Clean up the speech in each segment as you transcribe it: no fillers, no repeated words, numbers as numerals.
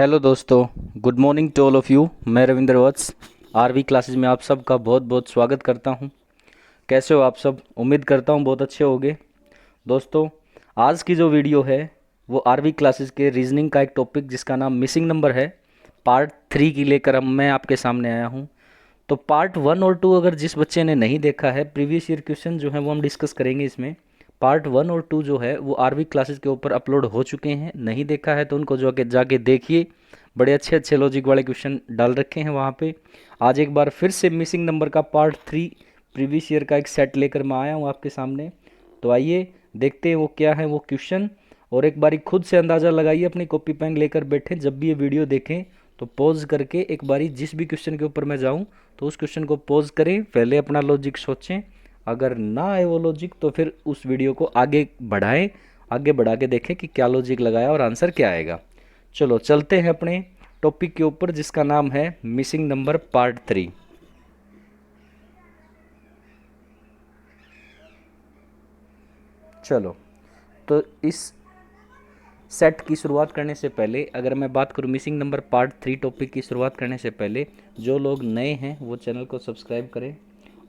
Hello दोस्तों, good morning to all of you. मैं रविंद्र वत्स RV classes में आप सबका बहुत बहुत स्वागत करता हूं। कैसे हो आप सब? उम्मीद करता हूं बहुत अच्छे होंगे। दोस्तों, आज की जो वीडियो है वो आरवी क्लासेस के रीजनिंग का एक टॉपिक जिसका नाम मिसिंग नंबर है, पार्ट 3 की लेकर मैं आपके सामने आया हूं। तो पार्ट 1 और 2 अगर जिस बच्चे ने नहीं देखा है, प्रीवियस ईयर क्वेश्चन जो है वो हम डिस्कस करेंगे इसमें। पार्ट 1 और 2 जो है वो आरवी क्लासेस के ऊपर अपलोड हो चुके हैं। नहीं देखा है तो उनको जो के जाके देखिए, बड़े अच्छे अच्छे लॉजिक वाले क्वेश्चन डाल रखे हैं वहाँ पे। आज एक बार फिर से मिसिंग नंबर का पार्ट 3 प्रीवियस ईयर का एक सेट लेकर मैं आया हूँ आपके सामने। तो आइए देखते हैं वो क्या है वो क्वेश्चन, और एक बारी खुद से अंदाज़ा लगाइए, अपनी कॉपी पेन लेकर बैठे जब भी ये वीडियो देखें तो पॉज करके एक बारी जिस भी क्वेश्चन के ऊपर मैं जाऊं तो उस क्वेश्चन को पॉज करें, पहले अपना लॉजिक सोचें। अगर ना आए वो लॉजिक तो फिर उस वीडियो को आगे बढ़ाएं, आगे बढ़ा के देखें कि क्या लॉजिक लगाया और आंसर क्या आएगा। चलो चलते हैं अपने टॉपिक के ऊपर जिसका नाम है मिसिंग नंबर पार्ट 3। चलो, तो इस सेट की शुरुआत करने से पहले अगर मैं बात करूँ मिसिंग नंबर पार्ट 3 टॉपिक की शुरुआत करने से पहले, जो लोग नए हैं वो चैनल को सब्सक्राइब करें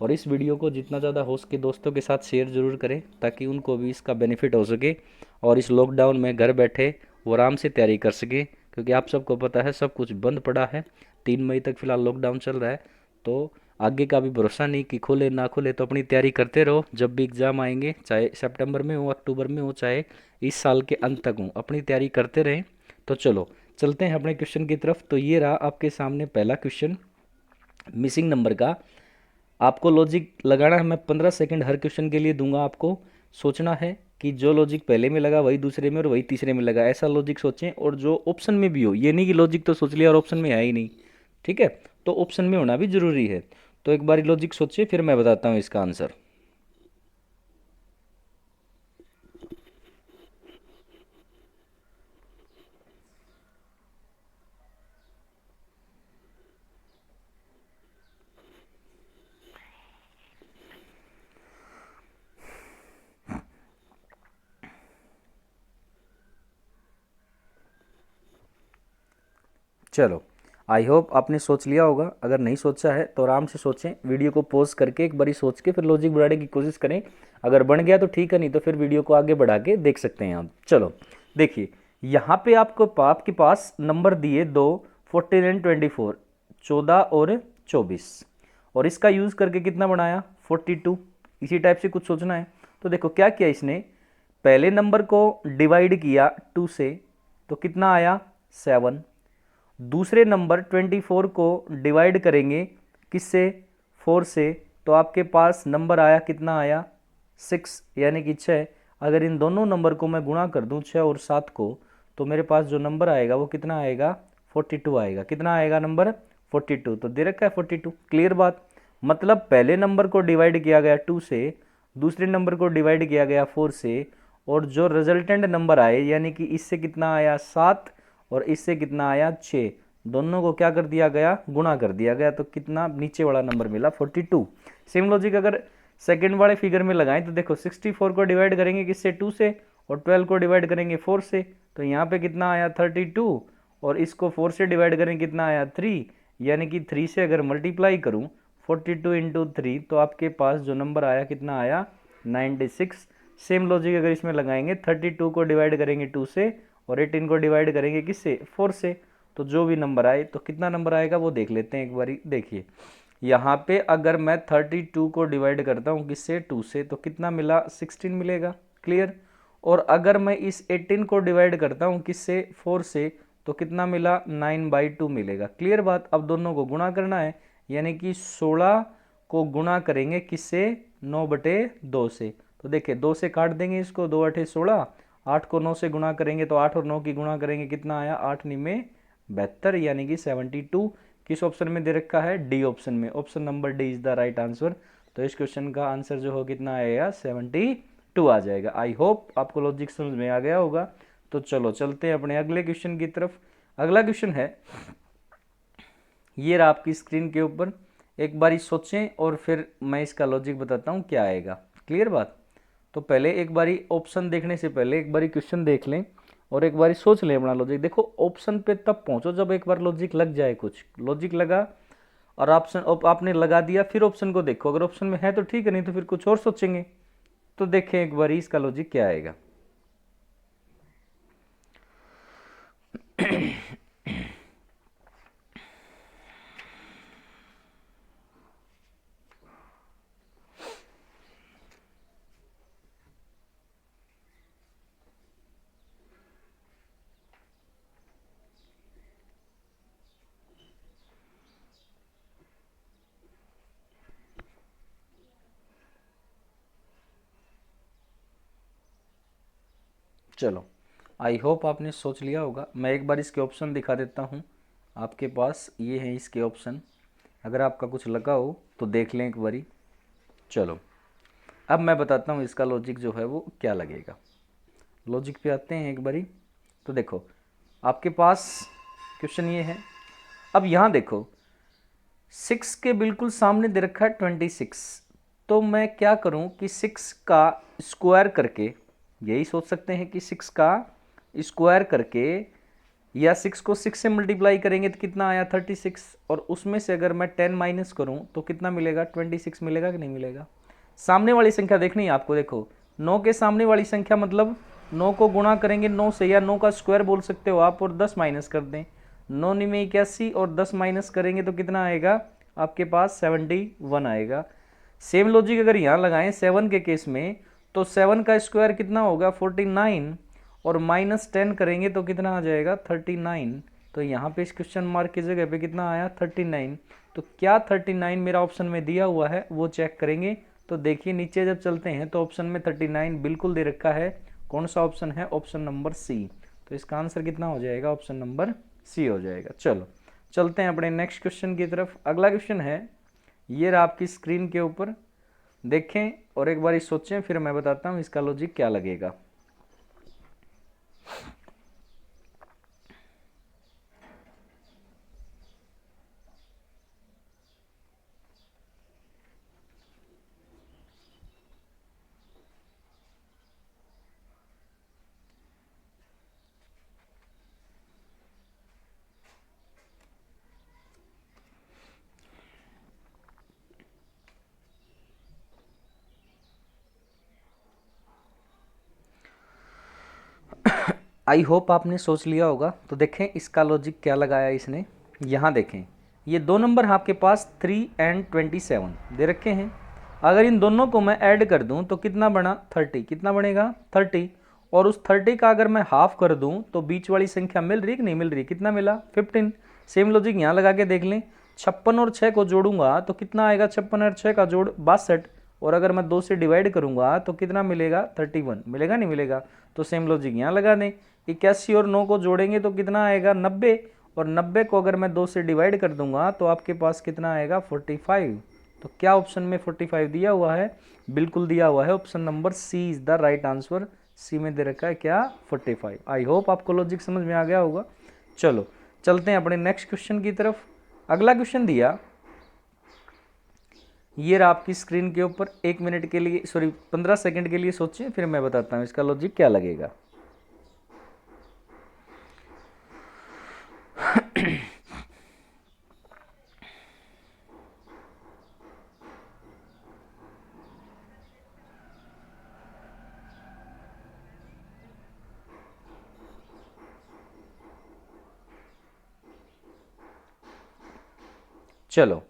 और इस वीडियो को जितना ज़्यादा हो सके दोस्तों के साथ शेयर ज़रूर करें ताकि उनको भी इसका बेनिफिट हो सके और इस लॉकडाउन में घर बैठे वो आराम से तैयारी कर सके। क्योंकि आप सबको पता है सब कुछ बंद पड़ा है, 3 मई तक फ़िलहाल लॉकडाउन चल रहा है। तो आगे का भी भरोसा नहीं कि खुले ना खुले, तो अपनी तैयारी करते रहो। जब भी एग्ज़ाम आएंगे, चाहे सितंबर में हो, अक्टूबर में हो, चाहे इस साल के अंत तक हो, अपनी तैयारी करते रहें। तो चलो चलते हैं अपने क्वेश्चन की तरफ। तो ये रहा आपके सामने पहला क्वेश्चन मिसिंग नंबर का। आपको लॉजिक लगाना है, मैं 15 सेकंड हर क्वेश्चन के लिए दूंगा। आपको सोचना है कि जो लॉजिक पहले में लगा वही दूसरे में और वही तीसरे में लगा, ऐसा लॉजिक सोचें। और जो ऑप्शन में भी हो, ये नहीं कि लॉजिक तो सोच लिया और ऑप्शन में है ही नहीं, ठीक है? तो ऑप्शन में होना भी ज़रूरी है। तो एक बार लॉजिक सोचिए, फिर मैं बताता हूँ इसका आंसर। चलो, आई होप आपने सोच लिया होगा। अगर नहीं सोचा है तो आराम से सोचें, वीडियो को पॉज करके एक बारी सोच के फिर लॉजिक बढ़ाने की कोशिश करें। अगर बन गया तो ठीक है, नहीं तो फिर वीडियो को आगे बढ़ा के देख सकते हैं आप। चलो देखिए, यहाँ पे आपके पास नंबर दिए दो, 14 एंड 24, 14 और 24, और इसका यूज़ करके कितना बनाया 42। इसी टाइप से कुछ सोचना है। तो देखो क्या किया इसने, पहले नंबर को डिवाइड किया 2 से तो कितना आया 7। दूसरे नंबर 24 को डिवाइड करेंगे किससे, 4 से, तो आपके पास नंबर आया कितना आया 6 यानी कि 6। अगर इन दोनों नंबर को मैं गुणा कर दूं 6 और 7 को, तो मेरे पास जो नंबर आएगा वो कितना आएगा 42 आएगा। कितना आएगा नंबर 42, तो दे रखा है 42। क्लियर बात? मतलब पहले नंबर को डिवाइड किया गया 2 से, दूसरे नंबर को डिवाइड किया गया 4 से, और जो रिजल्टेंट नंबर आए यानी कि इससे कितना आया 7 और इससे कितना आया 6, दोनों को क्या कर दिया गया, गुणा कर दिया गया। तो कितना नीचे वाला नंबर मिला 42। सेम लॉजिक अगर सेकंड वाले फिगर में लगाएं तो देखो 64 को डिवाइड करेंगे किससे 2 से, और 12 को डिवाइड करेंगे 4 से, तो यहाँ पे कितना आया 32, और इसको 4 से डिवाइड करेंगे कितना आया 3, यानी कि 3 से अगर मल्टीप्लाई करूँ 42 इंटू 3 तो आपके पास जो नंबर आया कितना आया 96। सेम लॉजिक अगर इसमें लगाएंगे 32 को डिवाइड करेंगे 2 से और 18 को डिवाइड करेंगे किससे 4 से, तो जो भी नंबर आए तो कितना नंबर आएगा वो देख लेते हैं एक बारी। देखिए यहाँ पे अगर मैं 32 को डिवाइड करता हूँ किससे 2 से तो कितना मिला 16 मिलेगा। क्लियर? और अगर मैं इस 18 को डिवाइड करता हूँ किससे 4 से तो कितना मिला 9/2 मिलेगा। क्लियर बात? अब दोनों को गुणा करना है, यानी कि 16 को गुणा करेंगे किससे 9/2 से, तो देखिए 2 से काट देंगे इसको, 2 8 16, 8 को 9 से गुणा करेंगे तो 8 और 9 की गुणा करेंगे कितना आया 8 9 72, यानी कि 72। किस ऑप्शन में दे रखा है, डी ऑप्शन में। Option number D is the right answer. तो इस क्वेश्चन का आंसर जो हो कितना आएगा 72 आ जाएगा। आई होप आपको लॉजिक समझ में आ गया होगा। तो चलो चलते हैं अपने अगले क्वेश्चन की तरफ। अगला क्वेश्चन है, ये रहा आपकी स्क्रीन के ऊपर। एक बारी सोचें और फिर मैं इसका लॉजिक बताता हूँ क्या आएगा। क्लियर बात? तो पहले एक बारी ऑप्शन देखने से पहले एक बारी क्वेश्चन देख लें, और एक बार सोच लें अपना लॉजिक। देखो ऑप्शन पे तब पहुंचो जब एक बार लॉजिक लग जाए, कुछ लॉजिक लगा और ऑप्शन आपने लगा दिया, फिर ऑप्शन को देखो, अगर ऑप्शन में है तो ठीक है, नहीं तो फिर कुछ और सोचेंगे। तो देखें एक बार इसका लॉजिक क्या आएगा। चलो आई होप आपने सोच लिया होगा। मैं एक बार इसके ऑप्शन दिखा देता हूँ आपके पास, ये हैं इसके ऑप्शन। अगर आपका कुछ लगा हो तो देख लें एक बारी। चलो अब मैं बताता हूँ इसका लॉजिक जो है वो क्या लगेगा। लॉजिक पे आते हैं एक बारी। तो देखो आपके पास क्वेश्चन ये है। अब यहाँ देखो 6 के बिल्कुल सामने दे रखा है 26। तो मैं क्या करूँ कि 6 का स्क्वायर करके, यही सोच सकते हैं कि 6 का स्क्वायर करके या 6 को 6 से मल्टीप्लाई करेंगे तो कितना आया 36, और उसमें से अगर मैं 10 माइनस करूं तो कितना मिलेगा 26 मिलेगा कि नहीं मिलेगा। सामने वाली संख्या देखनी है आपको। देखो 9 के सामने वाली संख्या मतलब 9 को गुणा करेंगे 9 से, या 9 का स्क्वायर बोल सकते हो आप, और 10 माइनस कर दें। 9 में 81 और 10 माइनस करेंगे तो कितना आएगा आपके पास 71 आएगा। सेम लॉजिक अगर यहाँ लगाएं 7 के केस में, तो 7 का स्क्वायर कितना होगा 49, और -10 करेंगे तो कितना आ जाएगा 39। तो यहाँ पे इस क्वेश्चन मार्क की जगह पे कितना आया 39। तो क्या 39 मेरा ऑप्शन में दिया हुआ है वो चेक करेंगे। तो देखिए नीचे जब चलते हैं तो ऑप्शन में 39 बिल्कुल दे रखा है। कौन सा ऑप्शन है, ऑप्शन नंबर सी। तो इसका आंसर कितना हो जाएगा, ऑप्शन नंबर सी हो जाएगा। चलो चलते हैं अपने नेक्स्ट क्वेश्चन की तरफ। अगला क्वेश्चन है ये रहा आपकी स्क्रीन के ऊपर, देखें और एक बार सोचें, फिर मैं बताता हूँ इसका लॉजिक क्या लगेगा। आई होप आपने सोच लिया होगा। तो देखें इसका लॉजिक क्या लगाया इसने। यहाँ देखें ये दो नंबर आपके पास 3 और 27 दे रखे हैं। अगर इन दोनों को मैं ऐड कर दूं तो कितना बना 30, कितना बनेगा 30। और उस 30 का अगर मैं हाफ कर दूं तो बीच वाली संख्या मिल रही कि नहीं मिल रही, कितना मिला 15। सेम लॉजिक यहाँ लगा के देख लें। 56 और 6 को जोड़ूंगा तो कितना आएगा, 56 और 6 का जोड़ 62, और अगर मैं 2 से डिवाइड करूंगा तो कितना मिलेगा 31, मिलेगा नहीं मिलेगा। तो सेम लॉजिक यहाँ लगा दें। 81 और 9 को जोड़ेंगे तो कितना आएगा 90, और 90 को अगर मैं 2 से डिवाइड कर दूंगा तो आपके पास कितना आएगा 45। तो क्या ऑप्शन में 45 दिया हुआ है, बिल्कुल दिया हुआ है। Option number C is the right answer. C में दे रखा है क्या 45। आई होप आपको लॉजिक समझ में आ गया होगा। चलो चलते हैं अपने नेक्स्ट क्वेश्चन की तरफ। अगला क्वेश्चन दिया ये रहा आपकी स्क्रीन के ऊपर। 1 मिनट के लिए, सॉरी 15 सेकंड के लिए सोचें, फिर मैं बताता हूँ इसका लॉजिक क्या लगेगा। चलो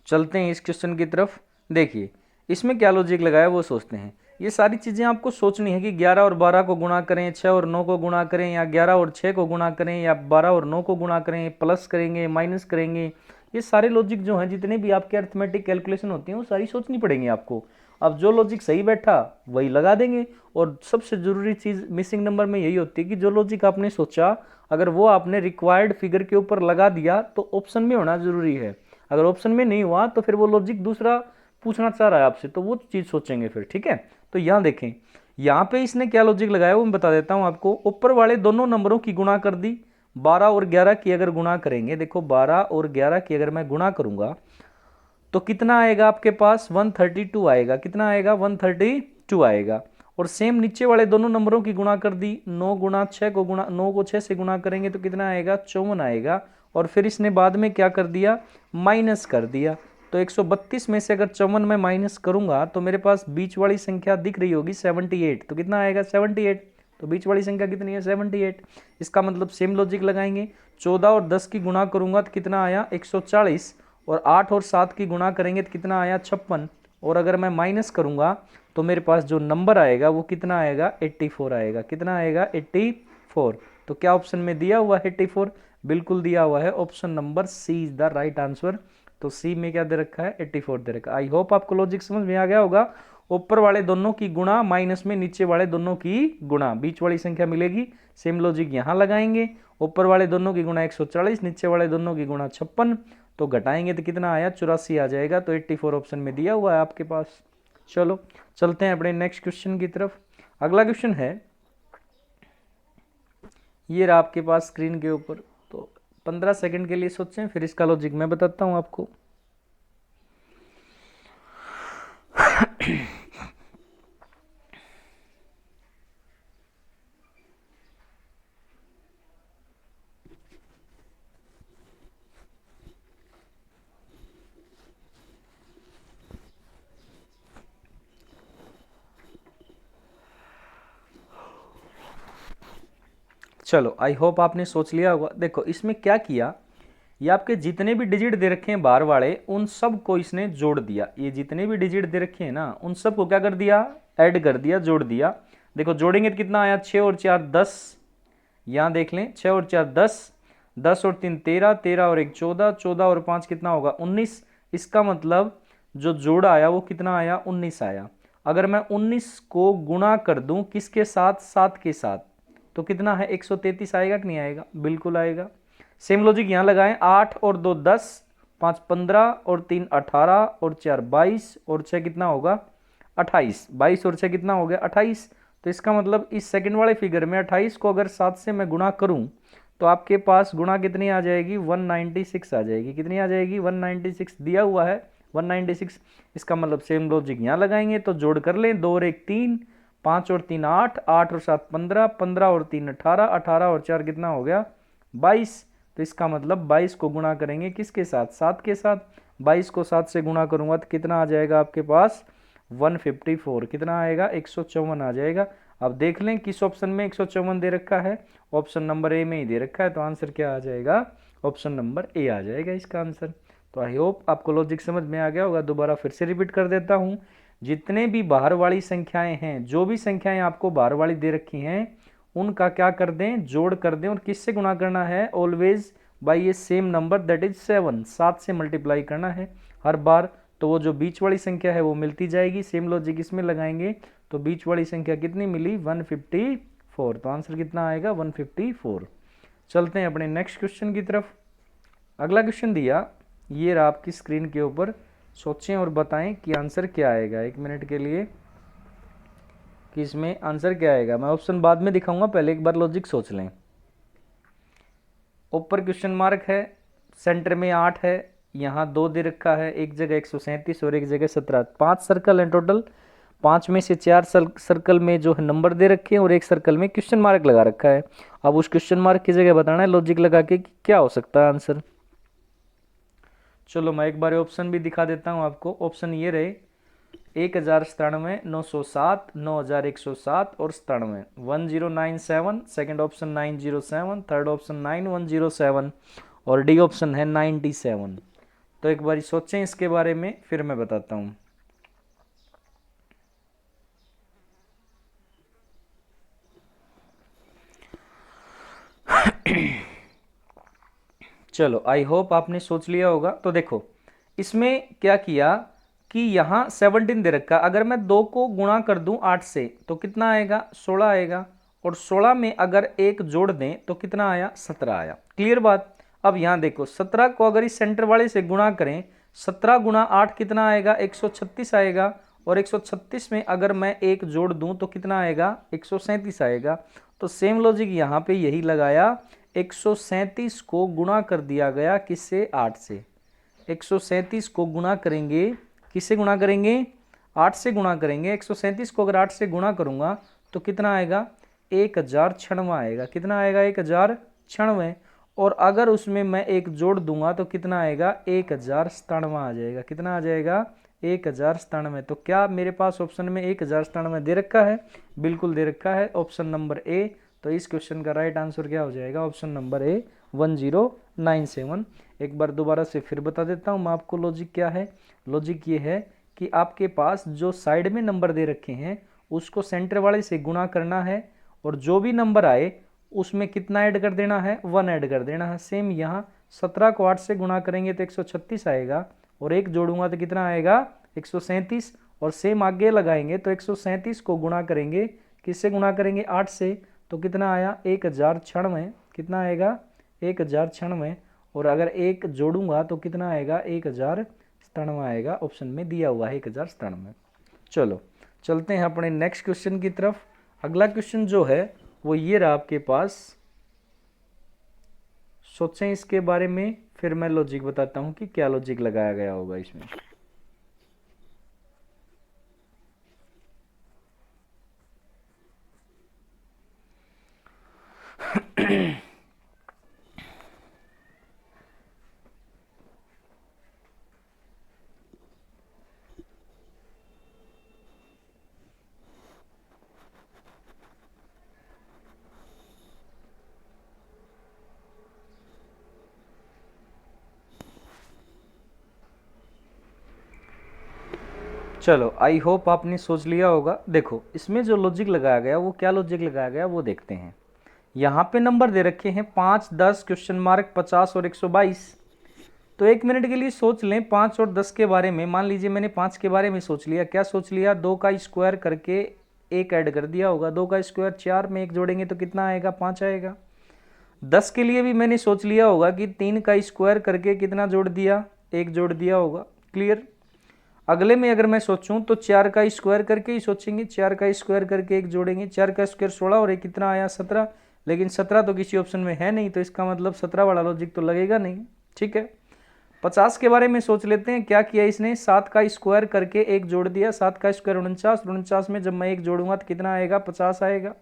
चलते हैं इस क्वेश्चन की तरफ। देखिए इसमें क्या लॉजिक लगाया वो सोचते हैं। ये सारी चीज़ें आपको सोचनी है कि 11 और 12 को गुणा करें, 6 और 9 को गुणा करें, या 11 और 6 को गुणा करें, या 12 और 9 को गुणा करें, प्लस करेंगे माइनस करेंगे। ये सारे लॉजिक जो हैं, जितने भी आपके अर्थमेटिक कैलकुलेशन होती हैं, वो सारी सोचनी पड़ेंगी आपको। अब जो लॉजिक सही बैठा वही लगा देंगे। और सबसे ज़रूरी चीज़ मिसिंग नंबर में यही होती है कि जो लॉजिक आपने सोचा अगर वो आपने रिक्वायर्ड फिगर के ऊपर लगा दिया तो ऑप्शन में होना जरूरी है। अगर ऑप्शन में नहीं हुआ तो फिर वो लॉजिक दूसरा पूछना चाह रहा है आपसे, तो वो चीज़ सोचेंगे फिर, ठीक है। तो यहाँ देखें, यहाँ पे इसने क्या लॉजिक लगाया वो मैं बता देता हूँ आपको। ऊपर वाले दोनों नंबरों की गुणा कर दी। 12 और 11 की अगर गुणा करेंगे, देखो 12 और 11 की अगर मैं गुणा करूंगा तो कितना आएगा आपके पास 132 आएगा। कितना आएगा 132 आएगा। और सेम नीचे वाले दोनों नंबरों की गुणा कर दी। 9 गुणा 6 को गुणा 9 को 6 से गुणा करेंगे तो कितना आएगा 54 आएगा। और फिर इसने बाद में क्या कर दिया, माइनस कर दिया। तो 132 में से अगर 54 में माइनस करूंगा तो मेरे पास बीच वाली संख्या दिख रही होगी 78। तो कितना आएगा 78। तो बीच वाली संख्या कितनी है 78। इसका मतलब सेम लॉजिक लगाएंगे। 14 और 10 की गुणा करूंगा तो कितना आया 140। और 8 और 7 की गुणा करेंगे तो कितना आया 56। और अगर मैं माइनस करूंगा तो मेरे पास जो नंबर आएगा वो कितना आएगा 84 आएगा। कितना आएगा 84। तो क्या ऑप्शन में दिया हुआ है 84? बिल्कुल दिया हुआ है, option number C is the right answer. तो सी में क्या दे रखा है 84 दे रखा है। आई होप आपको लॉजिक समझ में आ गया होगा। ऊपर वाले दोनों की गुणा माइनस में नीचे वाले दोनों की गुणा, बीच वाली संख्या मिलेगी। सेम लॉजिक यहां लगाएंगे। ऊपर वाले दोनों की गुणा 140, नीचे वाले दोनों की गुणा 56। तो घटाएंगे तो कितना आया 84 आ जाएगा। तो 84 ऑप्शन में दिया हुआ है आपके पास। चलो चलते हैं अपने नेक्स्ट क्वेश्चन की तरफ। अगला क्वेश्चन है, ये रहा आपके पास स्क्रीन के ऊपर। तो 15 सेकंड के लिए सोचें, फिर इसका लॉजिक मैं बताता हूं आपको। चलो आई होप आपने सोच लिया होगा। देखो इसमें क्या किया, ये आपके जितने भी डिजिट दे रखे हैं बाहर वाले उन सब को इसने जोड़ दिया। ये जितने भी डिजिट दे रखे हैं ना उन सब को क्या कर दिया, ऐड कर दिया, जोड़ दिया। देखो जोड़ेंगे तो कितना आया 6 और 4 10। यहां देख लें 6 और 4 10, 10 और 3 13, 13 और 1 14, 14 और 5 कितना होगा 19। इसका मतलब जो जोड़ा आया वो कितना आया 19 आया। अगर मैं 19 को गुणा कर दूं किसके साथ, 7 के साथ, तो कितना है 133 आएगा कि नहीं आएगा, बिल्कुल आएगा। सेम लॉजिक यहां लगाएं। 8 और 2 10, 5 15 और 3 18 और 4 22 और 6 कितना होगा 28। 22 और 6 कितना हो गया 28। तो इसका मतलब इस सेकंड वाले फिगर में 28 को अगर 7 से मैं गुणा करूं तो आपके पास गुणा कितनी आ जाएगी 196 आ जाएगी। कितनी आ जाएगी 196 दिया हुआ है 196। इसका मतलब सेम लॉजिक यहां लगाएंगे तो जोड़ कर लें। 2 और 1 3, 5 और 3 8, 8 और 7 15, 15 और 3 18, 18 और 4 कितना हो गया 22। तो इसका मतलब 22 को गुणा करेंगे किसके साथ, 7 के साथ। 22 को 7 से गुणा करूंगा तो कितना आ जाएगा आपके पास 154। कितना आएगा 154 आ जाएगा। अब देख लें किस ऑप्शन में 154 दे रखा है, ऑप्शन नंबर ए में ही दे रखा है। तो आंसर क्या आ जाएगा, ऑप्शन नंबर ए आ जाएगा इसका आंसर। तो आई होप आपको लॉजिक समझ में आ गया होगा। दोबारा फिर से रिपीट कर देता हूं। जितने भी बाहर वाली संख्याएं हैं, जो भी संख्याएं आपको बाहर वाली दे रखी हैं उनका क्या कर दें, जोड़ कर दें। और किससे गुणा करना है, ऑलवेज बाय ये सेम नंबर दैट इज 7, 7 से मल्टीप्लाई करना है हर बार। तो वो जो बीच वाली संख्या है वो मिलती जाएगी। सेम लॉजिक इसमें लगाएंगे तो बीच वाली संख्या कितनी मिली 154। तो आंसर कितना आएगा 154। चलते हैं अपने नेक्स्ट क्वेश्चन की तरफ। अगला क्वेश्चन दिया, ये रहा आपकी स्क्रीन के ऊपर। सोचें और बताएं कि आंसर क्या आएगा। 1 मिनट के लिए कि इसमें आंसर क्या आएगा। मैं ऑप्शन बाद में दिखाऊंगा, पहले एक बार लॉजिक सोच लें। ऊपर क्वेश्चन मार्क है, सेंटर में 8 है, यहाँ 2 दे रखा है, एक जगह 137 और एक जगह 17। 5 सर्कल हैं टोटल। 5 में से 4 सर्कल में जो है नंबर दे रखे हैं और एक सर्कल में क्वेश्चन मार्क लगा रखा है। अब उस क्वेश्चन मार्क की जगह बताना है लॉजिक लगा के कि क्या हो सकता है आंसर। चलो मैं एक बार ऑप्शन भी दिखा देता हूँ आपको। ऑप्शन ये रहे 1097, 907, 9107 और 97। 1097, सेकेंड ऑप्शन 907, थर्ड ऑप्शन 9107 और डी ऑप्शन है 97। तो एक बार सोचें इसके बारे में, फिर मैं बताता हूँ। चलो आई होप आपने सोच लिया होगा। तो देखो इसमें क्या किया कि यहाँ 17 दे रखा। अगर मैं 2 को गुणा कर दूं 8 से तो कितना आएगा 16 आएगा। और 16 में अगर 1 जोड़ दें तो कितना आया 17 आया। क्लियर बात। अब यहाँ देखो 17 को अगर इस सेंटर वाले से गुणा करें, 17 गुणा 8 कितना आएगा 136 आएगा। और 136 में अगर मैं 1 जोड़ दूं तो कितना आएगा 137 आएगा। तो सेम लॉजिक यहाँ पे यही लगाया। 137 को गुणा कर दिया गया किससे 8 से। 137 को गुणा करेंगे, किससे गुणा करेंगे 8 से गुणा करेंगे, 137 को अगर 8 से गुणा करूंगा तो कितना आएगा, 1096 आएगा। कितना आएगा, 1096। और अगर उसमें मैं एक जोड़ दूंगा तो कितना आएगा, 1097 आ जाएगा। कितना आ जाएगा, 1097। तो क्या मेरे पास ऑप्शन में 1097 दे रखा है? बिल्कुल दे रखा है, ऑप्शन नंबर ए। तो इस क्वेश्चन का राइट आंसर क्या हो जाएगा, ऑप्शन नंबर ए 1097। एक बार दोबारा से फिर बता देता हूँ मैं आपको लॉजिक क्या है। लॉजिक ये है कि आपके पास जो साइड में नंबर दे रखे हैं उसको सेंटर वाले से गुणा करना है, और जो भी नंबर आए उसमें कितना ऐड कर देना है, 1 ऐड कर देना है। सेम यहाँ 17 को 8 से गुणा करेंगे तो 136 आएगा, और एक जोड़ूंगा तो कितना आएगा, 137। और सेम आगे लगाएंगे तो 137 को गुणा करेंगे, किससे गुणा करेंगे, 8 से, तो कितना आया, 1096। कितना आएगा, 1096। और अगर एक जोड़ूंगा तो कितना आएगा, 1097 आएगा। ऑप्शन में दिया हुआ है 1097। चलो चलते हैं अपने नेक्स्ट क्वेश्चन की तरफ। अगला क्वेश्चन जो है वो ये रहा आपके पास। सोचें इसके बारे में, फिर मैं लॉजिक बताता हूं कि क्या लॉजिक लगाया गया होगा इसमें। चलो आई होप आपने सोच लिया होगा। देखो इसमें जो लॉजिक लगाया गया वो क्या लॉजिक लगाया गया वो देखते हैं। यहाँ पे नंबर दे रखे हैं 5, 10, क्वेश्चन मार्क, 50 और 122। तो 1 मिनट के लिए सोच लें 5 और 10 के बारे में। मान लीजिए मैंने 5 के बारे में सोच लिया। क्या सोच लिया, 2 का स्क्वायर करके 1 ऐड कर दिया होगा। 2 का स्क्वायर 4 में 1 जोड़ेंगे तो कितना आएगा, 5 आएगा। 10 के लिए भी मैंने सोच लिया होगा कि 3 का स्क्वायर करके कितना जोड़ दिया, 1 जोड़ दिया होगा। क्लियर। अगले में अगर मैं सोचूं तो 4 का स्क्वायर करके ही सोचेंगे। 4 का स्क्वायर करके 1 जोड़ेंगे। 4 का स्क्वायर 16 और 1 कितना आया, 17। लेकिन 17 तो किसी ऑप्शन में है नहीं, तो इसका मतलब 17 वाला लॉजिक तो लगेगा नहीं। ठीक है। 50 के बारे में सोच लेते हैं। क्या किया इसने, 7 का स्क्वायर करके 1 जोड़ दिया। 7 का स्क्वायर 49, 49 में जब मैं 1 जोड़ूंगा तो कितना आएगा, 50 आएगा।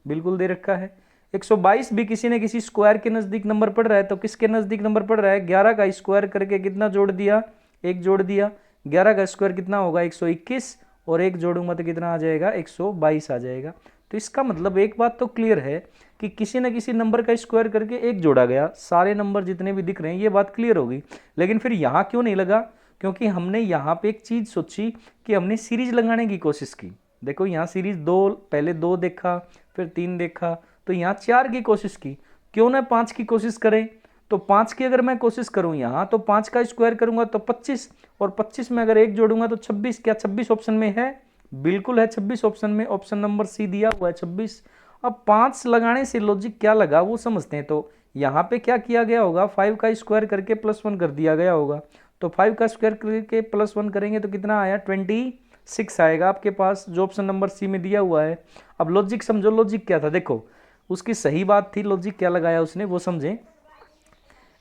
बिल्कुल दे रखा है। 122 भी किसी ने किसी स्क्वायर के नजदीक नंबर पड़ रहा है, तो किसके नजदीक नंबर पड़ रहा है, 11 का स्क्वायर करके कितना जोड़ दिया, 1 जोड़ दिया। 11 का स्क्वायर कितना होगा, 121, और 1 जोड़ूंगा तो कितना आ जाएगा, 122 आ जाएगा। तो इसका मतलब एक बात तो क्लियर है कि किसी न किसी नंबर का स्क्वायर करके 1 जोड़ा गया। सारे नंबर जितने भी दिख रहे हैं ये बात क्लियर होगी। लेकिन फिर यहाँ क्यों नहीं लगा, क्योंकि हमने यहाँ पे एक चीज सोची कि हमने सीरीज लगाने की कोशिश की। देखो यहाँ सीरीज 2, पहले 2 देखा, फिर 3 देखा, तो यहाँ 4 की कोशिश की। क्यों ना 5 की कोशिश करें। तो 5 की अगर मैं कोशिश करूं यहाँ, तो 5 का स्क्वायर करूंगा तो 25, और 25 में अगर 1 जोड़ूंगा तो 26। क्या 26 ऑप्शन में है, बिल्कुल है 26 ऑप्शन में। ऑप्शन नंबर सी दिया हुआ है 26। अब 5 लगाने से लॉजिक क्या लगा वो समझते हैं। तो यहाँ पे क्या किया गया होगा, 5 का स्क्वायर करके +1 कर दिया गया होगा। तो 5 का स्क्वायर करके +1 करेंगे तो कितना आया, 26 आएगा आपके पास, जो ऑप्शन नंबर सी में दिया हुआ है। अब लॉजिक समझो, लॉजिक क्या था, देखो उसकी सही बात थी, लॉजिक क्या लगाया उसने वो समझे।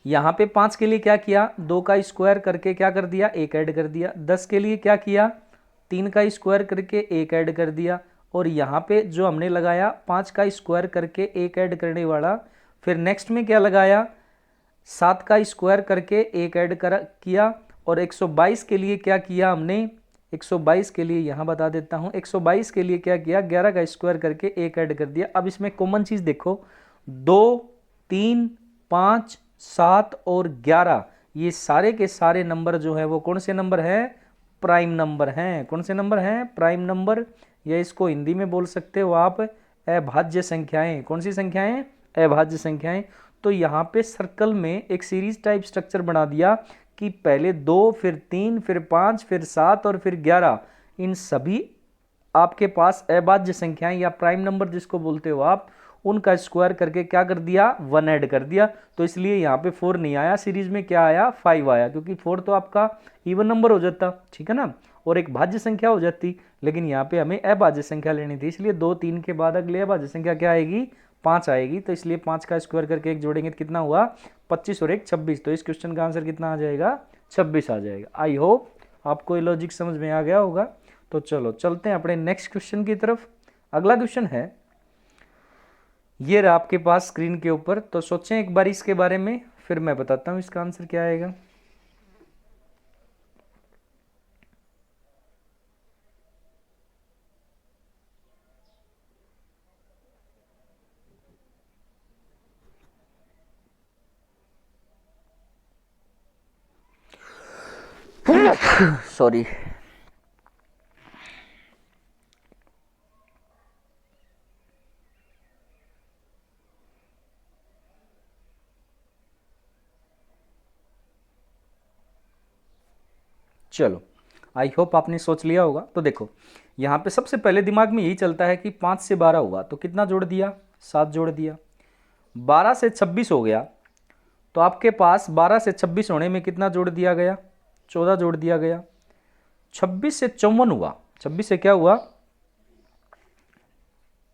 यहाँ पे 5 के लिए क्या किया, 2 का स्क्वायर करके क्या कर दिया, 1 ऐड कर दिया। 10 के लिए क्या किया, 3 का स्क्वायर करके 1 ऐड कर दिया। और यहाँ पे जो हमने लगाया 5 का स्क्वायर करके 1 ऐड करने वाला, फिर नेक्स्ट में क्या लगाया, 7 का स्क्वायर करके 1 ऐड किया। और 122 के लिए क्या किया हमने, 122 के लिए यहाँ बता देता हूँ, 122 के लिए क्या किया, 11 का स्क्वायर करके 1 ऐड कर दिया। अब इसमें कॉमन चीज़ देखो, 2, 3, 5, 7 और 11, ये सारे के सारे नंबर जो है वो कौन से नंबर है, प्राइम नंबर हैं। कौन से नंबर हैं, प्राइम नंबर, या इसको हिंदी में बोल सकते हो आप अभाज्य संख्याएं। कौन सी संख्याएं, अभाज्य संख्याएं। तो यहाँ पे सर्कल में एक सीरीज टाइप स्ट्रक्चर बना दिया कि पहले 2, फिर 3, फिर 5, फिर 7 और फिर 11, इन सभी आपके पास अभाज्य संख्याएं या प्राइम नंबर जिसको बोलते हो आप, उनका स्क्वायर करके क्या कर दिया, 1 ऐड कर दिया। तो इसलिए यहाँ पे 4 नहीं आया, सीरीज में क्या आया, 5 आया, क्योंकि 4 तो आपका इवन नंबर हो जाता, ठीक है ना, और एक भाज्य संख्या हो जाती। लेकिन यहाँ पे हमें अभाज्य संख्या लेनी थी, इसलिए 2, 3 के बाद अगले अभाज्य संख्या क्या आएगी, 5 आएगी। तो इसलिए 5 का स्क्वायर करके 1 जोड़ेंगे तो कितना हुआ, 25 और 1 26। तो इस क्वेश्चन का आंसर कितना आ जाएगा, 26 आ जाएगा। आई होप आपको ये लॉजिक समझ में आ गया होगा। तो चलो चलते हैं अपने नेक्स्ट क्वेश्चन की तरफ। अगला क्वेश्चन है, ये रहा आपके पास स्क्रीन के ऊपर, तो सोचें एक बार इसके बारे में, फिर मैं बताता हूं इसका आंसर क्या आएगा। सॉरी। चलो आई होप आपने सोच लिया होगा। तो देखो यहाँ पे सबसे पहले दिमाग में यही चलता है कि 5 से 12 हुआ तो कितना जोड़ दिया, 7 जोड़ दिया। 12 से 26 हो गया तो आपके पास 12 से 26 होने में कितना जोड़ दिया गया, 14 जोड़ दिया गया। 26 से 54 हुआ, 26 से क्या हुआ,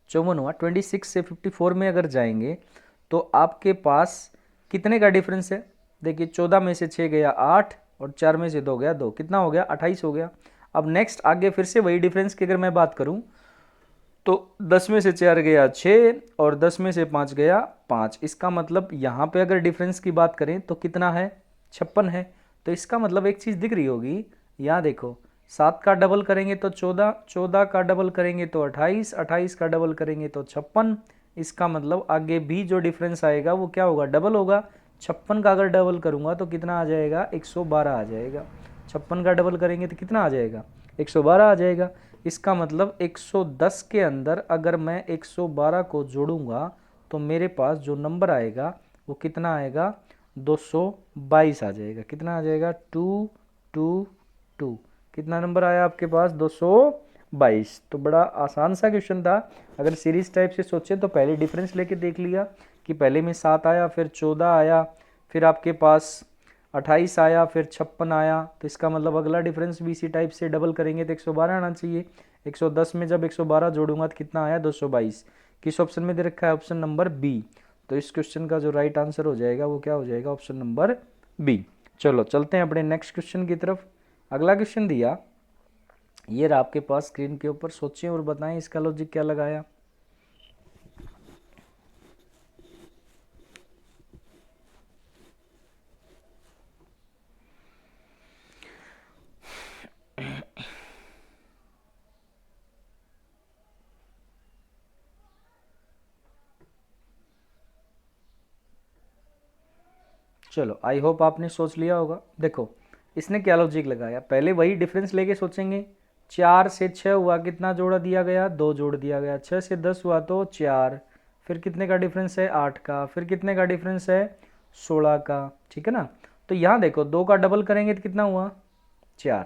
54 हुआ। 26 से 54 में अगर जाएंगे तो आपके पास कितने का डिफरेंस है, देखिए 14 में से 6 गया 8 और 4 में से 2 गया 2, कितना हो गया 28 हो गया। अब नेक्स्ट आगे फिर से वही डिफरेंस की अगर मैं बात करूं तो 10 में से 4 गया 6 और 10 में से 5 गया 5। इसका मतलब यहाँ पे अगर डिफरेंस की बात करें तो कितना है, 56 है। तो इसका मतलब एक चीज़ दिख रही होगी, यहाँ देखो 7 का डबल करेंगे तो 14, 14 का डबल करेंगे तो 28, 28 का डबल करेंगे तो 56। इसका मतलब आगे भी जो डिफरेंस आएगा वो क्या होगा, डबल होगा। 56 का अगर डबल करूँगा तो कितना आ जाएगा, 112 आ जाएगा। 56 का डबल करेंगे तो कितना आ जाएगा, 112 आ जाएगा। इसका मतलब 110 के अंदर अगर मैं 112 को जोड़ूंगा तो मेरे पास जो नंबर आएगा वो कितना आएगा, 222 आ जाएगा। कितना आ जाएगा, 222। कितना नंबर आया आपके पास, 222। तो बड़ा आसान सा क्वेश्चन था। अगर सीरीज टाइप से सोचे तो पहले डिफरेंस लेके देख लिया कि पहले में 7 आया, फिर 14 आया, फिर आपके पास 28 आया, फिर 56 आया। तो इसका मतलब अगला डिफरेंस भी इसी टाइप से डबल करेंगे तो 112 आना चाहिए। 110 में जब 112 जोड़ूंगा तो कितना आया, 222। किस ऑप्शन में दे रखा है, ऑप्शन नंबर बी। तो इस क्वेश्चन का जो राइट आंसर हो जाएगा वो क्या हो जाएगा, ऑप्शन नंबर बी। चलो चलते हैं अपने नेक्स्ट क्वेश्चन की तरफ। अगला क्वेश्चन दिया, ये रहा आपके पास स्क्रीन के ऊपर, सोचें और बताएं इसका लॉजिक क्या लगाया। चलो आई होप आपने सोच लिया होगा। देखो इसने क्या लॉजिक लगाया, पहले वही डिफरेंस लेके सोचेंगे। 4 से 6 हुआ, कितना जोड़ा दिया गया, 2 जोड़ दिया गया। 6 से 10 हुआ तो 4, फिर कितने का डिफरेंस है, 8 का, फिर कितने का डिफरेंस है, 16 का। ठीक है ना। तो यहाँ देखो 2 का डबल करेंगे तो कितना हुआ, 4,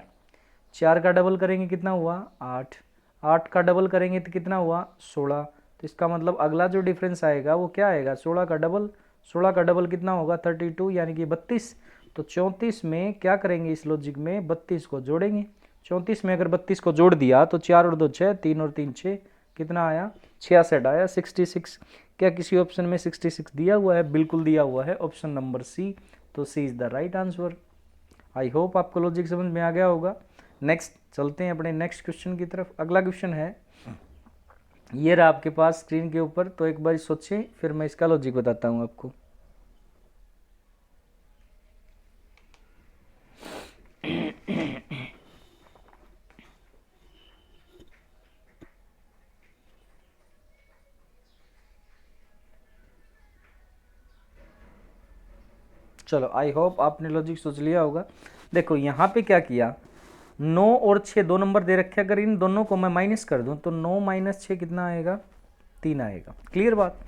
4 का डबल करेंगे कितना हुआ, 8, 8 का डबल करेंगे तो कितना हुआ, 16। तो इसका मतलब अगला जो डिफरेंस आएगा वो क्या आएगा, 16 का डबल। 16 का डबल कितना होगा, 32 यानी कि 32। तो 34 में क्या करेंगे, इस लॉजिक में 32 को जोड़ेंगे। 34 में अगर 32 को जोड़ दिया तो 4 और 2 6, 3 और 3 6, कितना आया, 66 आया, 66। क्या किसी ऑप्शन में 66 दिया हुआ है, बिल्कुल दिया हुआ है, ऑप्शन नंबर सी। तो C is the right answer. I hope आपको लॉजिक समझ में आ गया होगा। नेक्स्ट चलते हैं अपने नेक्स्ट क्वेश्चन की तरफ। अगला क्वेश्चन है, ये रहा आपके पास स्क्रीन के ऊपर, तो एक बार सोचें फिर मैं इसका लॉजिक बताता हूँ आपको। चलो आई होप आपने लॉजिक सोच लिया होगा। देखो यहाँ पे क्या किया, 9 और 6 दो नंबर दे रखे, अगर इन दोनों को मैं माइनस कर दूं तो 9 माइनस 6 कितना आएगा, 3 आएगा। क्लियर बात।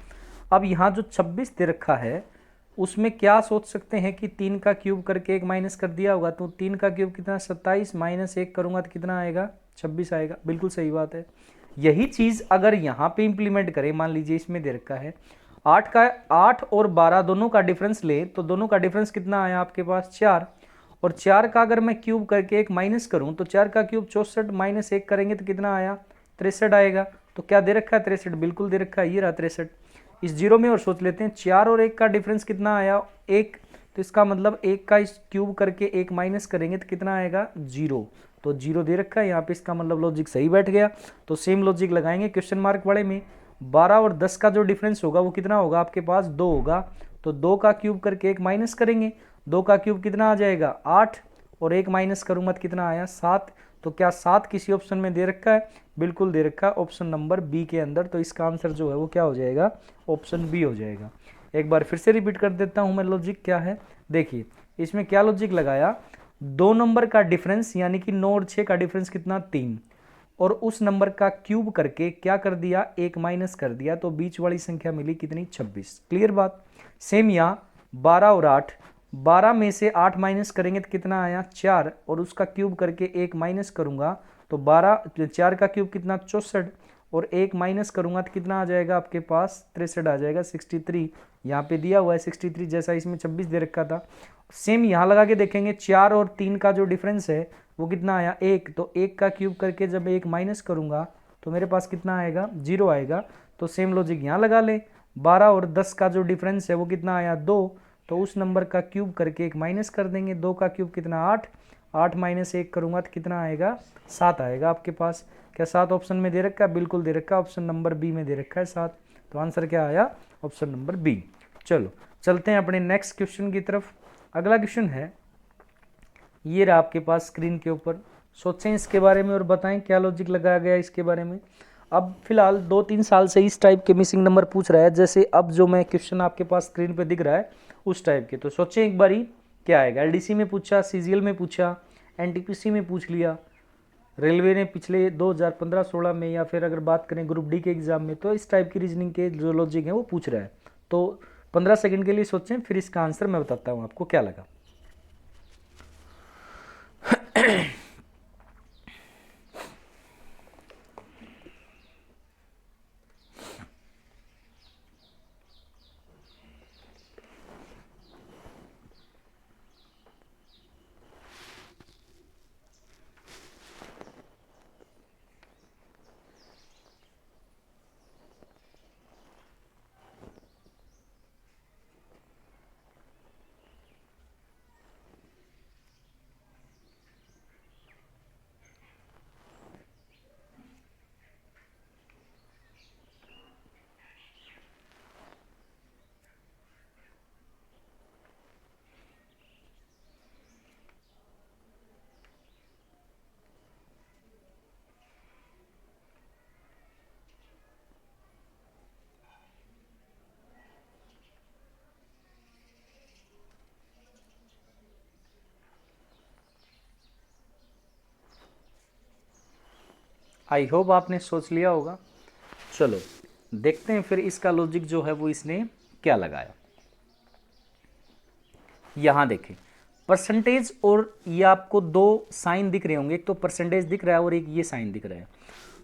अब यहाँ जो 26 दे रखा है उसमें क्या सोच सकते हैं कि 3 का क्यूब करके 1 माइनस कर दिया होगा, तो 3 का क्यूब कितना, 27, माइनस 1 करूँगा तो कितना आएगा, 26 आएगा। बिल्कुल सही बात है। यही चीज़ अगर यहाँ पे इंप्लीमेंट करें, मान लीजिए इसमें दे रखा है 8 और 12 दोनों का डिफरेंस ले तो दोनों का डिफरेंस कितना आया आपके पास, 4। और 4 का अगर मैं क्यूब करके 1 माइनस करूं तो 4 का क्यूब 64, माइनस 1 करेंगे तो कितना आया, 63 आएगा। तो क्या दे रखा है, 63, बिल्कुल दे रखा है, ये रहा 63। इस जीरो में और सोच लेते हैं, 4 और 1 का डिफरेंस कितना आया, 1। तो इसका मतलब 1 का इस क्यूब करके 1 माइनस करेंगे तो कितना आएगा, 0। तो 0 दे रखा है यहाँ पे, इसका मतलब लॉजिक सही बैठ गया। तो सेम लॉजिक लगाएंगे क्वेश्चन मार्क वाले में। 12 और 10 का जो डिफरेंस होगा वो कितना होगा आपके पास, 2 होगा। तो 2 का क्यूब करके 1 माइनस करेंगे, 2 का क्यूब कितना आ जाएगा 8, और 1 माइनस करूँगा तो कितना आया 7। तो क्या 7 किसी ऑप्शन में दे रखा है, बिल्कुल दे रखा है ऑप्शन नंबर बी के अंदर। तो इसका आंसर जो है वो क्या हो जाएगा, ऑप्शन बी हो जाएगा। एक बार फिर से रिपीट कर देता हूँ मैं, लॉजिक क्या है देखिए, इसमें क्या लॉजिक लगाया, 2 नंबर का डिफरेंस यानी कि 9 और 6 का डिफरेंस कितना 3, और उस नंबर का क्यूब करके क्या कर दिया 1 माइनस कर दिया, तो बीच वाली संख्या मिली कितनी 26। क्लियर बात। सेम यहाँ 12 और 8, 12 में से 8 माइनस करेंगे तो कितना आया 4, और उसका क्यूब करके 1 माइनस करूंगा तो 4 का क्यूब कितना 64, और 1 माइनस करूंगा तो कितना आ जाएगा आपके पास 63 आ जाएगा, 63 यहाँ पे दिया हुआ है 63, जैसा इसमें 26 दे रखा था। सेम यहाँ लगा के देखेंगे, 4 और 3 का जो डिफरेंस है वो कितना आया 1, तो 1 का क्यूब करके जब 1 माइनस करूंगा तो मेरे पास कितना आएगा 0 आएगा। तो सेम लॉजिक यहाँ लगा ले, 12 और 10 का जो डिफरेंस है वो कितना आया 2, तो उस नंबर का क्यूब करके 1 माइनस कर देंगे, 2 का क्यूब कितना 8, 8 माइनस 1 करूंगा तो कितना आएगा 7 आएगा आपके पास। क्या 7 ऑप्शन में दे रखा है, बिल्कुल दे रखा है, ऑप्शन नंबर बी में दे रखा है 7। तो आंसर क्या आया ऑप्शन नंबर बी। चलो चलते हैं अपने नेक्स्ट क्वेश्चन की तरफ। अगला क्वेश्चन है, ये रहा आपके पास स्क्रीन के ऊपर, सोचें इसके बारे में और बताएं क्या लॉजिक लगाया गया इसके बारे में। अब फिलहाल 2-3 साल से इस टाइप के मिसिंग नंबर पूछ रहा है, जैसे अब जो मैं क्वेश्चन आपके पास स्क्रीन पे दिख रहा है उस टाइप के। तो सोचें एक बारी क्या आएगा, एलडीसी में पूछा, सीजीएल में पूछा, एनटीपीसी में पूछ लिया, रेलवे ने पिछले 2015-16 में, या फिर अगर बात करें ग्रुप डी के एग्जाम में, तो इस टाइप की रीजनिंग के जो लॉजिक है वो पूछ रहा है। तो 15 सेकंड के लिए सोचें, फिर इसका आंसर मैं बताता हूँ आपको क्या लगा। आई होप आपने सोच लिया होगा। चलो देखते हैं फिर इसका लॉजिक जो है वो इसने क्या लगाया। यहां देखें परसेंटेज, और ये आपको 2 साइन दिख रहे होंगे, एक तो परसेंटेज दिख रहा है और एक ये साइन दिख रहा है।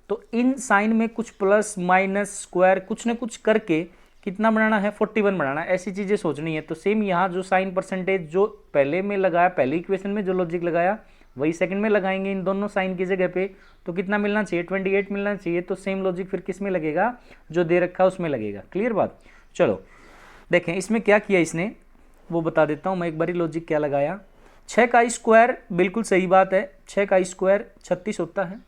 तो इन साइन में कुछ प्लस माइनस स्क्वायर कुछ ना कुछ करके कितना बनाना है 41 बनाना है, ऐसी चीजें सोचनी है। तो सेम यहाँ जो साइन परसेंटेज जो पहले में लगाया, पहले इक्वेशन में जो लॉजिक लगाया वही सेकंड में लगाएंगे इन दोनों साइन की जगह पे। तो कितना मिलना चाहिए 28 मिलना चाहिए। तो सेम लॉजिक फिर किस में लगेगा, जो दे रखा है उसमें लगेगा। क्लियर बात। चलो देखें इसमें क्या किया इसने वो बता देता हूं मैं एक बारी। लॉजिक क्या लगाया, 6 का स्क्वायर, बिल्कुल सही बात है, 6 का स्क्वायर 36 होता है।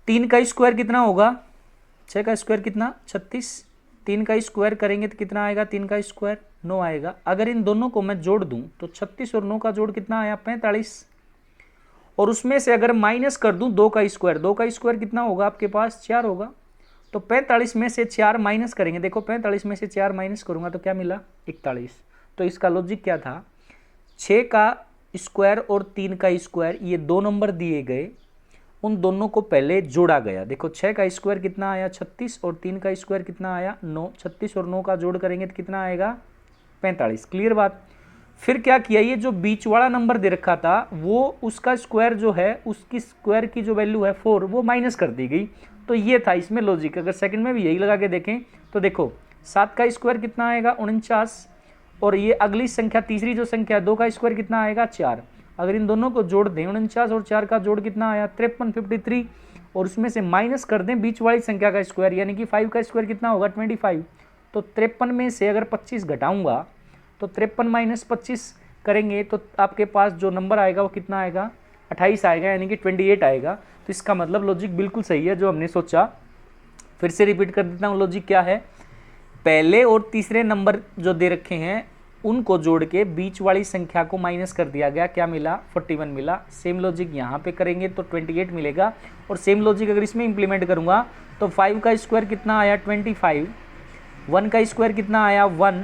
3 का स्क्वायर कितना होगा, 6 का स्क्वायर कितना 36, 3 का स्क्वायर करेंगे तो कितना आएगा, 3 का स्क्वायर 9 आएगा। अगर इन दोनों को मैं जोड़ दूं तो 36 और 9 का जोड़ कितना आया 45, और उसमें से अगर माइनस कर दूं 2 का स्क्वायर, 2 का स्क्वायर कितना होगा आपके पास 4 होगा। तो 45 में से 4 माइनस करेंगे, देखो 45 में से 4 माइनस करूंगा तो क्या मिला 41। तो इसका लॉजिक क्या था, 6 का स्क्वायर और 3 का स्क्वायर, ये 2 नंबर दिए गए, उन दोनों को पहले जोड़ा गया। देखो 6 का स्क्वायर कितना आया 36 और 3 का स्क्वायर कितना आया 9, 36 और 9 का जोड़ करेंगे तो कितना आएगा 45। क्लियर बात। फिर क्या किया, ये जो बीच वाला नंबर दे रखा था वो उसका स्क्वायर जो है, उसकी स्क्वायर की जो वैल्यू है 4 वो माइनस कर दी गई। तो ये था इसमें लॉजिक। अगर सेकंड में भी यही लगा के देखें तो देखो 7 का स्क्वायर कितना आएगा 49, और ये अगली संख्या तीसरी जो संख्या 2 का स्क्वायर कितना आएगा 4। अगर इन दोनों को जोड़ दें 49 और 4 का जोड़ कितना आया 53 53, और उसमें से माइनस कर दें बीच वाली संख्या का स्क्वायर यानी कि 5 का स्क्वायर कितना होगा 25। तो 53 में से अगर 25 घटाऊंगा तो 53 माइनस 25 करेंगे तो आपके पास जो नंबर आएगा वो कितना आएगा 28 आएगा, यानी कि 28 आएगा। तो इसका मतलब लॉजिक बिल्कुल सही है जो हमने सोचा। फिर से रिपीट कर देता हूँ, लॉजिक क्या है, पहले और तीसरे नंबर जो दे रखे हैं उनको जोड़ के बीच वाली संख्या को माइनस कर दिया गया, क्या मिला, 41 मिला। सेम लॉजिक यहाँ पे करेंगे तो 28 मिलेगा। और सेम लॉजिक अगर इसमें इंप्लीमेंट करूँगा तो 5 का स्क्वायर कितना आया, 25, 1 का स्क्वायर कितना आया, 1,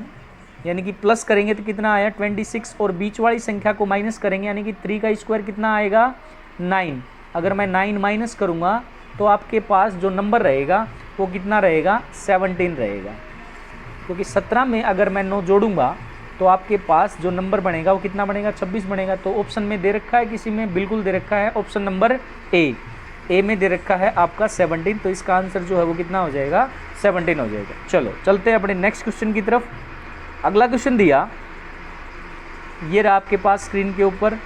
यानी कि प्लस करेंगे तो कितना आया, 26, और बीच वाली संख्या को माइनस करेंगे यानी कि 3 का स्क्वायर कितना आएगा, 9। अगर मैं 9 माइनस करूँगा तो आपके पास जो नंबर रहेगा वो कितना रहेगा, 17 रहेगा। क्योंकि 17 में अगर मैं 9 जोड़ूंगा तो आपके पास जो नंबर बनेगा वो कितना बनेगा, 26 बनेगा। तो ऑप्शन में दे रखा है, किसी में बिल्कुल दे रखा है, ऑप्शन नंबर ए में दे रखा है आपका 17। तो इसका आंसर जो है वो कितना हो जाएगा, 17 हो जाएगा। चलो चलते हैं अपने नेक्स्ट क्वेश्चन की तरफ। अगला क्वेश्चन दिया, ये रहा आपके पास स्क्रीन के ऊपर।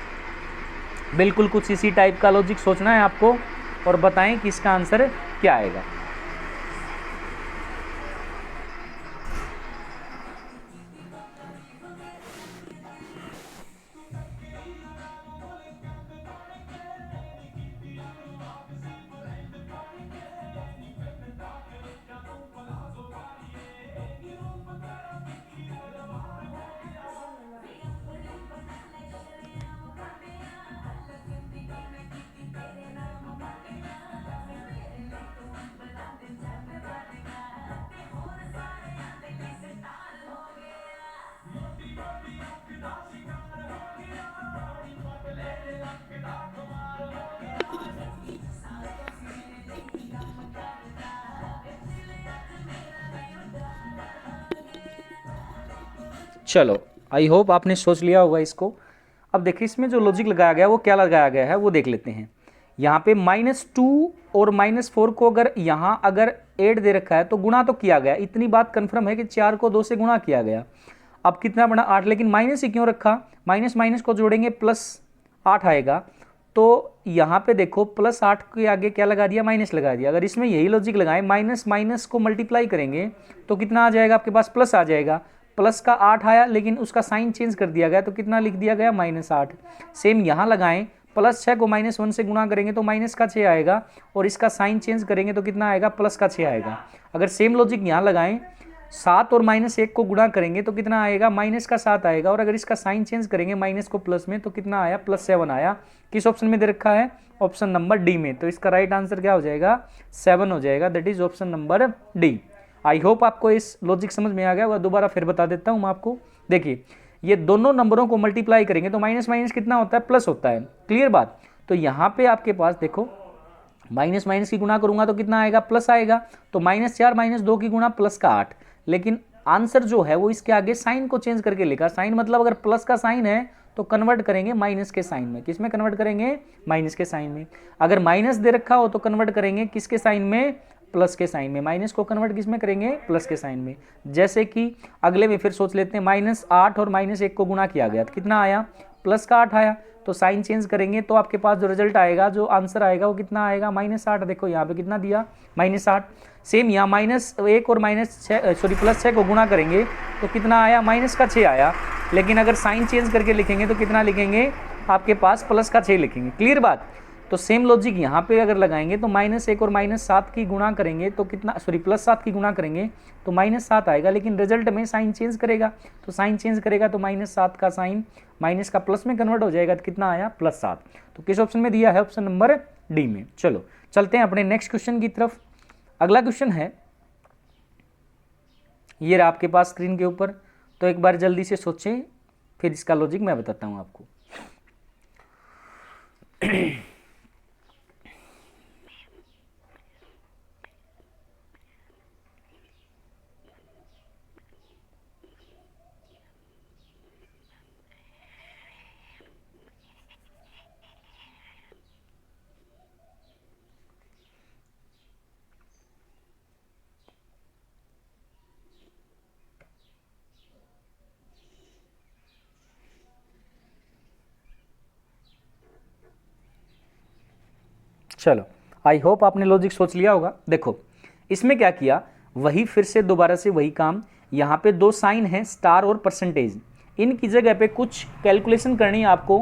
बिल्कुल कुछ इसी टाइप का लॉजिक सोचना है आपको और बताएं कि इसका आंसर क्या आएगा। चलो आई होप आपने सोच लिया होगा इसको। अब देखिए इसमें जो लॉजिक लगाया गया है वो क्या लगाया गया है वो देख लेते हैं। यहाँ पे -2 और -4 को अगर यहाँ अगर 8 दे रखा है तो गुणा तो किया गया, इतनी बात कंफर्म है कि 4 को 2 से गुणा किया गया। अब कितना बना, 8, लेकिन माइनस ही क्यों रखा, माइनस माइनस को जोड़ेंगे +8 आएगा। तो यहाँ पे देखो +8 के आगे क्या लगा दिया, माइनस लगा दिया। अगर इसमें यही लॉजिक लगाएं, माइनस माइनस को मल्टीप्लाई करेंगे तो कितना आ जाएगा आपके पास, प्लस आ जाएगा। प्लस का 8 आया लेकिन उसका साइन चेंज कर दिया गया तो कितना लिख दिया गया, -8। सेम यहाँ लगाएं, +6 को -1 से गुणा करेंगे तो माइनस का 6 आएगा, और इसका साइन चेंज करेंगे तो कितना आएगा, प्लस का 6 आएगा। अगर सेम लॉजिक यहाँ लगाएं, 7 और -1 को गुणा करेंगे तो कितना आएगा, माइनस का 7 आएगा, और अगर इसका साइन चेंज करेंगे माइनस को प्लस में तो कितना आया, +7 आया। किस ऑप्शन में दे रखा है, ऑप्शन नंबर डी में। तो इसका राइट आंसर क्या हो जाएगा, 7 हो जाएगा, that is option number D. I hope आपको इस लॉजिक समझ में आ गया होगा। दोबारा फिर बता देता हूँ मैं आपको। देखिए ये दोनों नंबरों को मल्टीप्लाई करेंगे तो माइनस माइनस कितना होता है, प्लस होता है, क्लियर बात। तो यहाँ पे आपके पास देखो माइनस माइनस की गुणा करूंगा तो कितना आएगा, प्लस आएगा। तो -4 -2 की गुणा +8, लेकिन आंसर जो है वो इसके आगे साइन को चेंज करके लिखा। साइन मतलब अगर प्लस का साइन है तो कन्वर्ट करेंगे माइनस के साइन में। किस में कन्वर्ट करेंगे, माइनस के साइन में। अगर माइनस दे रखा हो तो कन्वर्ट करेंगे किसके साइन में, प्लस के साइन में। माइनस को कन्वर्ट किस में करेंगे, प्लस के साइन में। जैसे कि अगले में फिर सोच लेते हैं, -8 और -1 को गुणा किया गया तो कितना आया, प्लस का 8 आया। तो साइन चेंज करेंगे तो आपके पास जो रिजल्ट आएगा, जो आंसर आएगा वो कितना आएगा, -8। देखो यहाँ पे कितना दिया, -8। सेम यहाँ -1 और +6 को गुणा करेंगे तो कितना आया, माइनस का 6 आया। लेकिन अगर साइन चेंज करके लिखेंगे तो कितना लिखेंगे, आपके पास प्लस का 6 लिखेंगे, क्लियर बात। तो सेम लॉजिक यहाँ पे अगर लगाएंगे तो -1 और -7 की गुणा करेंगे तो कितना, +7 की गुणा करेंगे तो -7 आएगा, लेकिन रिजल्ट में साइन चेंज करेगा। तो साइन चेंज करेगा तो -7 का साइन माइनस का प्लस में कन्वर्ट हो जाएगा तो कितना आया, +7। तो किस ऑप्शन में दिया है, ऑप्शन नंबर डी में। चलो चलते हैं अपने नेक्स्ट क्वेश्चन की तरफ। अगला क्वेश्चन है, ये रहा आपके पास स्क्रीन के ऊपर। तो एक बार जल्दी से सोचें, फिर इसका लॉजिक मैं बताता हूँ आपको। चलो आई होप आपने लॉजिक सोच लिया होगा। देखो इसमें क्या किया, वही फिर से दोबारा से वही काम। यहाँ पे 2 साइन हैं, स्टार और परसेंटेज। इनकी जगह पे कुछ कैलकुलेशन करनी है आपको।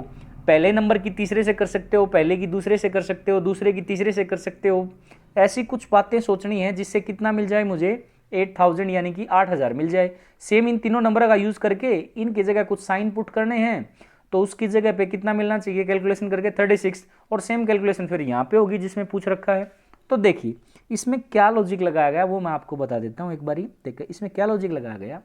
पहले नंबर की तीसरे से कर सकते हो, पहले की दूसरे से कर सकते हो, दूसरे की तीसरे से कर सकते हो। ऐसी कुछ बातें सोचनी है जिससे कितना मिल जाए मुझे 8000 यानी कि 8000 मिल जाए। सेम इन तीनों नंबर का यूज़ करके इनकी जगह कुछ साइन पुट करने हैं, तो उसकी जगह पे कितना मिलना चाहिए कैलकुलेशन करके 36, और सेम कैलकुलेशन फिर यहाँ पे होगी जिसमें पूछ रखा है। तो देखिए इसमें क्या लॉजिक लगाया गया वो मैं आपको बता देता हूँ एक बारी। देखिए इसमें क्या लॉजिक लगाया गया,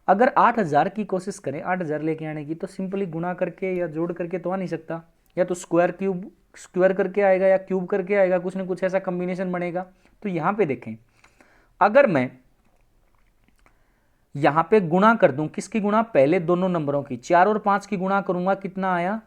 अगर 8000 की कोशिश करें 8000 लेके आने की, तो सिंपली गुणा करके या जोड़ करके तो आ नहीं सकता, या तो स्क्वायर करके आएगा या क्यूब करके आएगा, कुछ ना कुछ ऐसा कॉम्बिनेशन बनेगा। तो यहाँ पे देखें, अगर मैं यहाँ पे गुणा कर दूं, किसकी गुणा, पहले दोनों नंबरों की, 4 और 5 की गुणा करूंगा, कितना आया,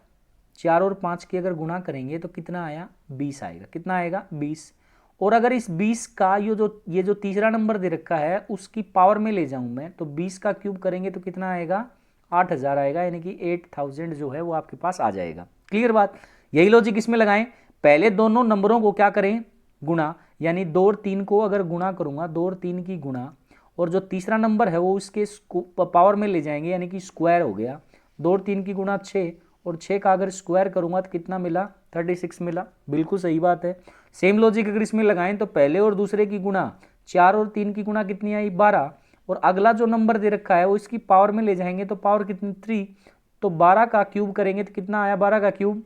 4 और 5 की अगर गुणा करेंगे तो कितना आया, 20 आएगा। कितना आएगा, 20। और अगर इस 20 का ये जो तीसरा नंबर दे रखा है उसकी पावर में ले जाऊं मैं, तो 20 का क्यूब करेंगे तो कितना आएगा, 8000 आएगा, यानी कि 8000 जो है वो आपके पास आ जाएगा। क्लियर बात, यही लॉजिक इसमें लगाएं। पहले दोनों नंबरों को क्या करें, गुणा, यानी 2 और 3 को अगर गुणा करूंगा, 2 और 3 की गुणा, और जो तीसरा नंबर है वो इसके पावर में ले जाएंगे, यानी कि स्क्वायर हो गया। 2 और 3 की गुणा 6, और 6 का अगर स्क्वायर करूंगा तो कितना मिला, 36 मिला। बिल्कुल सही बात है। सेम लॉजिक अगर इसमें लगाएं तो पहले और दूसरे की गुणा, 4 और 3 की गुणा कितनी आई, 12, और अगला जो नंबर दे रखा है वो इसकी पावर में ले जाएंगे तो पावर कितनी, 3, तो 12 का क्यूब करेंगे तो कितना आया, 12 का क्यूब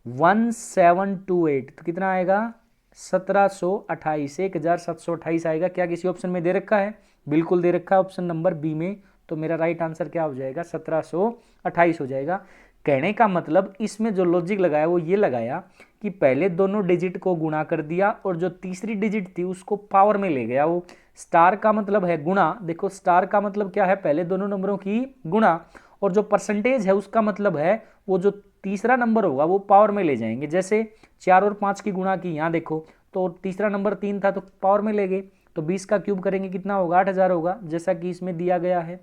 1728, तो कितना आएगा, 1728, 1728 आएगा। क्या किसी ऑप्शन में दे रखा है, बिल्कुल दे रखा है ऑप्शन नंबर बी में। तो मेरा राइट आंसर क्या हो जाएगा, 1728 हो जाएगा। कहने का मतलब इसमें जो लॉजिक लगाया वो ये लगाया कि पहले दोनों डिजिट को गुणा कर दिया और जो तीसरी डिजिट थी उसको पावर में ले गया। वो स्टार का मतलब है गुणा, देखो स्टार का मतलब क्या है, पहले दोनों नंबरों की गुणा, और जो परसेंटेज है उसका मतलब है वो जो तीसरा नंबर होगा वो पावर में ले जाएंगे। जैसे 4 और 5 की गुणा की, यहाँ देखो तो तीसरा नंबर 3 था तो पावर में ले गए, तो 20 का क्यूब करेंगे कितना होगा, 8000 होगा, जैसा कि इसमें दिया गया है।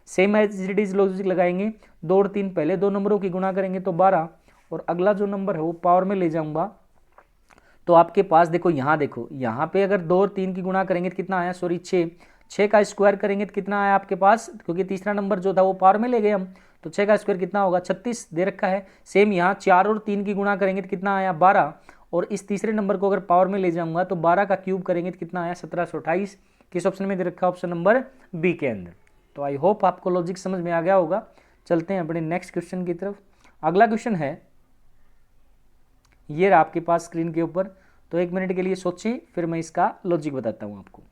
Same as it is logic लगाएंगे, 2 और 3 पहले दो नंबरों की गुणा करेंगे तो 12, और अगला जो नंबर है वो पावर में ले जाऊंगा। तो आपके पास देखो यहाँ पे अगर 2 और 3 की गुणा करेंगे तो कितना आया, सॉरी 6 का स्क्वायर करेंगे तो कितना आया आपके पास, क्योंकि तीसरा नंबर जो था वो पावर में ले गए हम, तो 6 का स्क्वायर कितना होगा, 36 दे रखा है। सेम यहाँ 4 और 3 की गुणा करेंगे तो कितना आया, 12, और इस तीसरे नंबर को अगर पावर में ले जाऊंगा तो 12 का क्यूब करेंगे तो कितना आया, 1728। किस ऑप्शन में दे रखा है, ऑप्शन नंबर बी के अंदर। तो आई होप आपको लॉजिक समझ में आ गया होगा। चलते हैं अपने नेक्स्ट क्वेश्चन की तरफ। अगला क्वेश्चन है ये रहा आपके पास स्क्रीन के ऊपर, तो 1 मिनट के लिए सोचें, फिर मैं इसका लॉजिक बताता हूं आपको।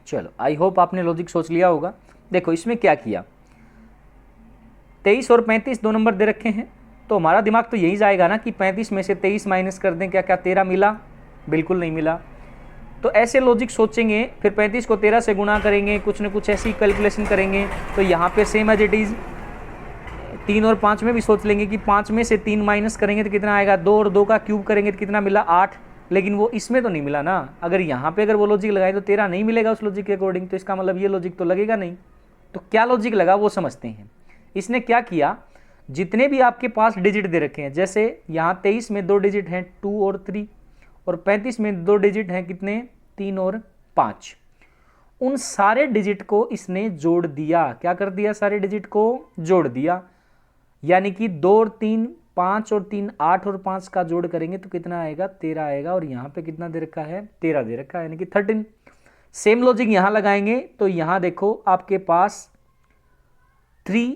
चलो आई होप आपने लॉजिक सोच लिया होगा। देखो इसमें क्या किया, 23 और 35 दो नंबर दे रखे हैं, तो हमारा दिमाग तो यही जाएगा ना कि 35 में से 23 माइनस कर दें, क्या क्या 13 मिला, बिल्कुल नहीं मिला। तो ऐसे लॉजिक सोचेंगे, फिर 35 को 13 से गुणा करेंगे, कुछ न कुछ ऐसी कैलकुलेशन करेंगे। तो यहाँ पे सेम एज इट इज 3 और 5 में भी सोच लेंगे कि 5 में से 3 माइनस करेंगे तो कितना आएगा, 2 और 2 का क्यूब करेंगे तो कितना मिला, 8। लेकिन वो इसमें तो नहीं मिला ना, अगर यहाँ पे अगर वो लॉजिक लगाए तो 13 नहीं मिलेगा उस लॉजिक के अकॉर्डिंग, तो इसका मतलब ये लॉजिक तो लगेगा नहीं। तो क्या लॉजिक लगा वो समझते हैं। इसने क्या किया, जितने भी आपके पास डिजिट दे रखे हैं, जैसे यहाँ 23 में 2 डिजिट हैं 2 और 3, और 35 में 2 डिजिट हैं कितने, 3 और 5, उन सारे डिजिट को इसने जोड़ दिया। क्या कर दिया, सारे डिजिट को जोड़ दिया, यानी कि 2 और 3 5 और 3 8 और 5 का जोड़ करेंगे तो कितना आएगा, 13 आएगा, और यहाँ पे कितना दे रखा है, 13 दे रखा है, यानी कि 13। सेम लॉजिक यहाँ लगाएंगे तो यहाँ देखो आपके पास 3